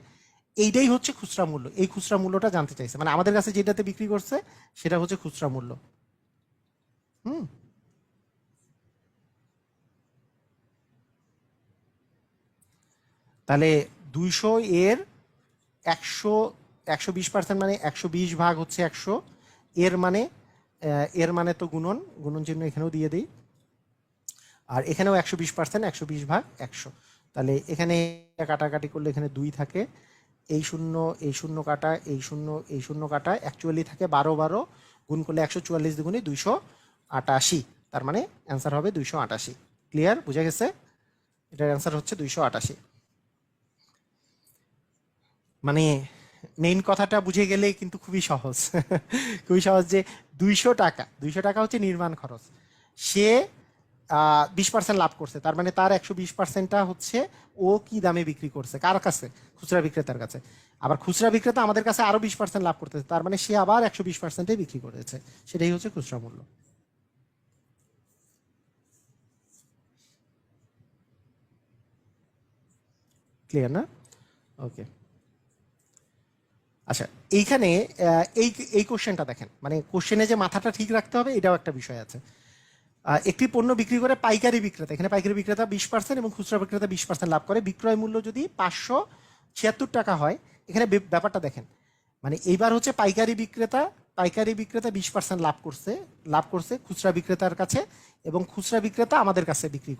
এইটাই হচ্ছে খুচরা মূল্য। এই খুচরা মূল্যটা জানতে চাইছে, মানে আমাদের কাছে যেটাতে বিক্রি করছে সেটা হচ্ছে খুচরা মূল্য। হুম, তাহলে 200 এর 100, 120% মানে 120 ভাগ হচ্ছে 100, এর মানে এর মানে তো গুণন, গুণন চিহ্ন এখানেও দিয়ে দিই। আর এখানেও 120%, 120 ভাগ 100। তাহলে এখানে কাটাকাটি করলে এখানে 2 থাকে, এই শূন্য কাটা, এই শূন্য কাটা, অ্যাকচুয়ালি থাকে 12 12, গুণ করলে 144 দ্বিগুণে 288। তার মানে অ্যান্সার হবে 288। ক্লিয়ার? বুঝে গেছে? এটার অ্যান্সার হচ্ছে 288। মানে মেইন কথাটা বুঝে গেলে কিন্তু খুবই সহজ। খুবই সহজ যে 200 টাকা, 200 টাকা হচ্ছে নির্মাণ খরচ, সে 20% লাভ করছে, তার মানে তার 120%-টা হচ্ছে ও কি দামে বিক্রি করছে, কার কাছে? খুচরা বিক্রেতার কাছে। আবার খুচরা বিক্রেতা আমাদের কাছে আরো 20% লাভ করতেছে, তার মানে সে আবার 120%-এ বিক্রি করেছে, সেটাই হচ্ছে খুচরা মূল্য। ক্লিয়ার না? ওকে। আচ্ছা, এইখানে এই এই কোশ্চেনটা দেখেন, মানে কোশ্চেনে যে মাথাটা ঠিক রাখতে হবে এটাও একটা বিষয় আছে। একটি পণ্য বিক্রি করে পাইকারি বিক্রেতা, এখানে পাইকারি বিক্রেতা 20% এবং খুচরা বিক্রেতা 20% লাভ করে, বিক্রয় মূল্য যদি 576 টাকা হয়, এখানে ব্যাপারটা দেখেন, মানে এইবার হচ্ছে পাইকারি বিক্রেতা 20% লাভ করছে খুচরা বিক্রেতার কাছে, এবং খুচরা বিক্রেতা আমাদের কাছে বিক্রি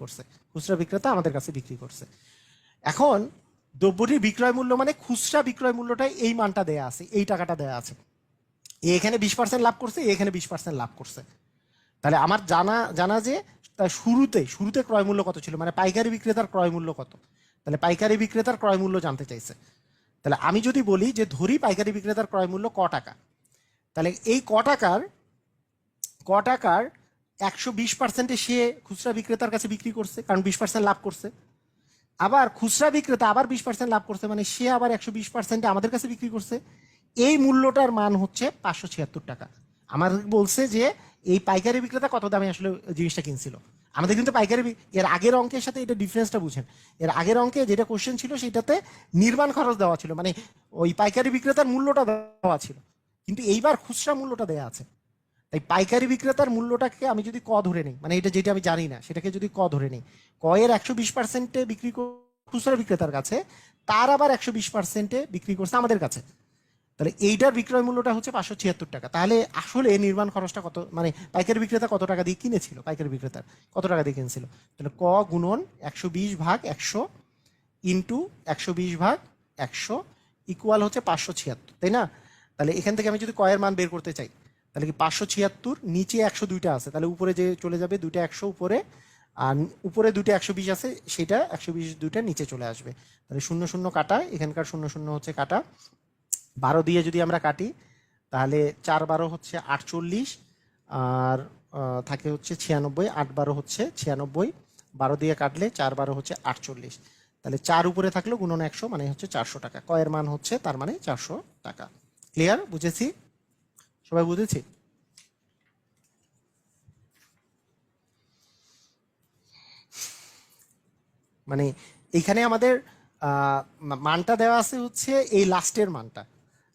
করছে। এখন দ্রব্যটির বিক্রয় মূল্য মানে খুচরা বিক্রয় মূল্যটাই এই মানটা দেয়া আছে, এই টাকাটা দেয়া আছে। এখানে 20% লাভ করছে, এখানে 20% লাভ করছে। তাহলে আমার জানা যে তার শুরুতে ক্রয় মূল্য কত ছিল, মানে পাইকারি বিক্রেতার ক্রয় মূল্য কত। তাহলে পাইকারি বিক্রেতার ক্রয় মূল্য জানতে চাইছে। তাহলে আমি যদি বলি যে ধরি পাইকারি বিক্রেতার ক্রয় মূল্য টাকা, তাহলে এই ক টাকার 120%-এ সে খুচরা বিক্রেতার কাছে বিক্রি করছে, কারণ 20% লাভ করছে। আবার খুচরা বিক্রেতা আবার 20% লাভ করছে, মানে সে আবার 120%-এ আমাদের কাছে বিক্রি করছে। এই মূল্যটার মান হচ্ছে 576 টাকা। আমার বলছে যে এই পাইকারি বিক্রেতা কত দামে আসলে জিনিসটা কিনছিল। আমাদের কিন্তু এর আগের অঙ্কের সাথে এটা ডিফারেন্সটা বুঝেন। এর আগের অঙ্কে যেটা কোশ্চেন ছিল সেটাতে নির্মাণ খরচ দেওয়া ছিল, মানে ওই পাইকারি বিক্রেতার মূল্যটা দেওয়া ছিল, কিন্তু এইবার খুচরা মূল্যটা দেওয়া আছে। তাই পাইকারি বিক্রেতার মূল্যটাকে আমি যদি ধরে নিই, মানে এটা যেটা আমি জানি না সেটাকে যদি ধরে নিই, এর 120%-এ বিক্রি খুচরা বিক্রেতার কাছে, তার আবার 120%-এ বিক্রি করছে আমাদের কাছে। তাহলে এইটার বিক্রয় মূল্যটা হচ্ছে 576 টাকা। তাহলে আসলে নির্মাণ খরচটা কত, মানে পাইকারি বিক্রেতা কত টাকা দিয়ে কিনেছিল, পাইকারি বিক্রেতার কত টাকা দিয়ে কিনেছিল। তাহলে গুণন 120/100 ইন্টু 120/100 ইকুয়াল হচ্ছে 576, তাই না? তাহলে এখান থেকে আমি যদি এর মান বের করতে চাই, তাহলে কি 576, নিচে 102টা আছে, তাহলে উপরে যে চলে যাবে দুইটা 100 উপরে, আর উপরে দুইটা 120 আছে, সেটা 120 দুইটা নিচে চলে আসবে। তাহলে 0 0 কাটা, এখানকার 0 0 হচ্ছে কাটা, 12 দিয়ে যদি আমরা কাটি তাহলে 4 12 হচ্ছে 48, আর থাকে হচ্ছে 96, 8 12 হচ্ছে 96, 12 দিয়ে কাটলে 4 12 হচ্ছে 48। তাহলে 4 উপরে থাকলো গুণন 100, মানে হচ্ছে 400 টাকা। কয়ের মান হচ্ছে তার মানে 400 টাকা। ক্লিয়ার? বুঝেছি? সবাই বুঝেছি? মানে এইখানে আমাদের মানটা দেওয়া আছে হচ্ছে এই লাস্টের মানটা,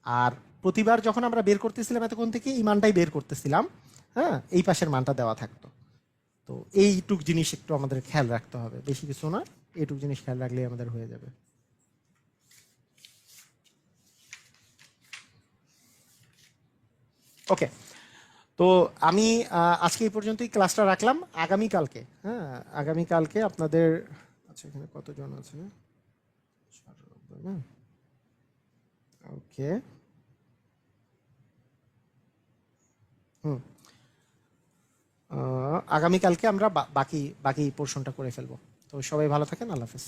আর প্রতিবার যখন আমরা বের করতেছিলাম এতক্ষণ থেকে এই মানটাই বের করতেছিলাম। হ্যাঁ, এই পাশের মানটা দেওয়া থাকতো। তো এইটুক জিনিস একটু আমাদের খেয়াল রাখতে হবে, বেশি কিছু না, এইটুক জিনিস খেয়াল রাখলেই আমাদের হয়ে যাবে। ওকে, তো আমি আজকে এই পর্যন্তই ক্লাসটা রাখলাম। আগামীকালকে, হ্যাঁ, আগামীকালকে আপনাদের, আচ্ছা এখানে কতজন আছে? ওকে, হুম, আগামীকালকে আমরা বাকি বাকি পোর্শনটা করে ফেলবো। তো সবাই ভালো থাকেন, আল্লাহ হাফেজ।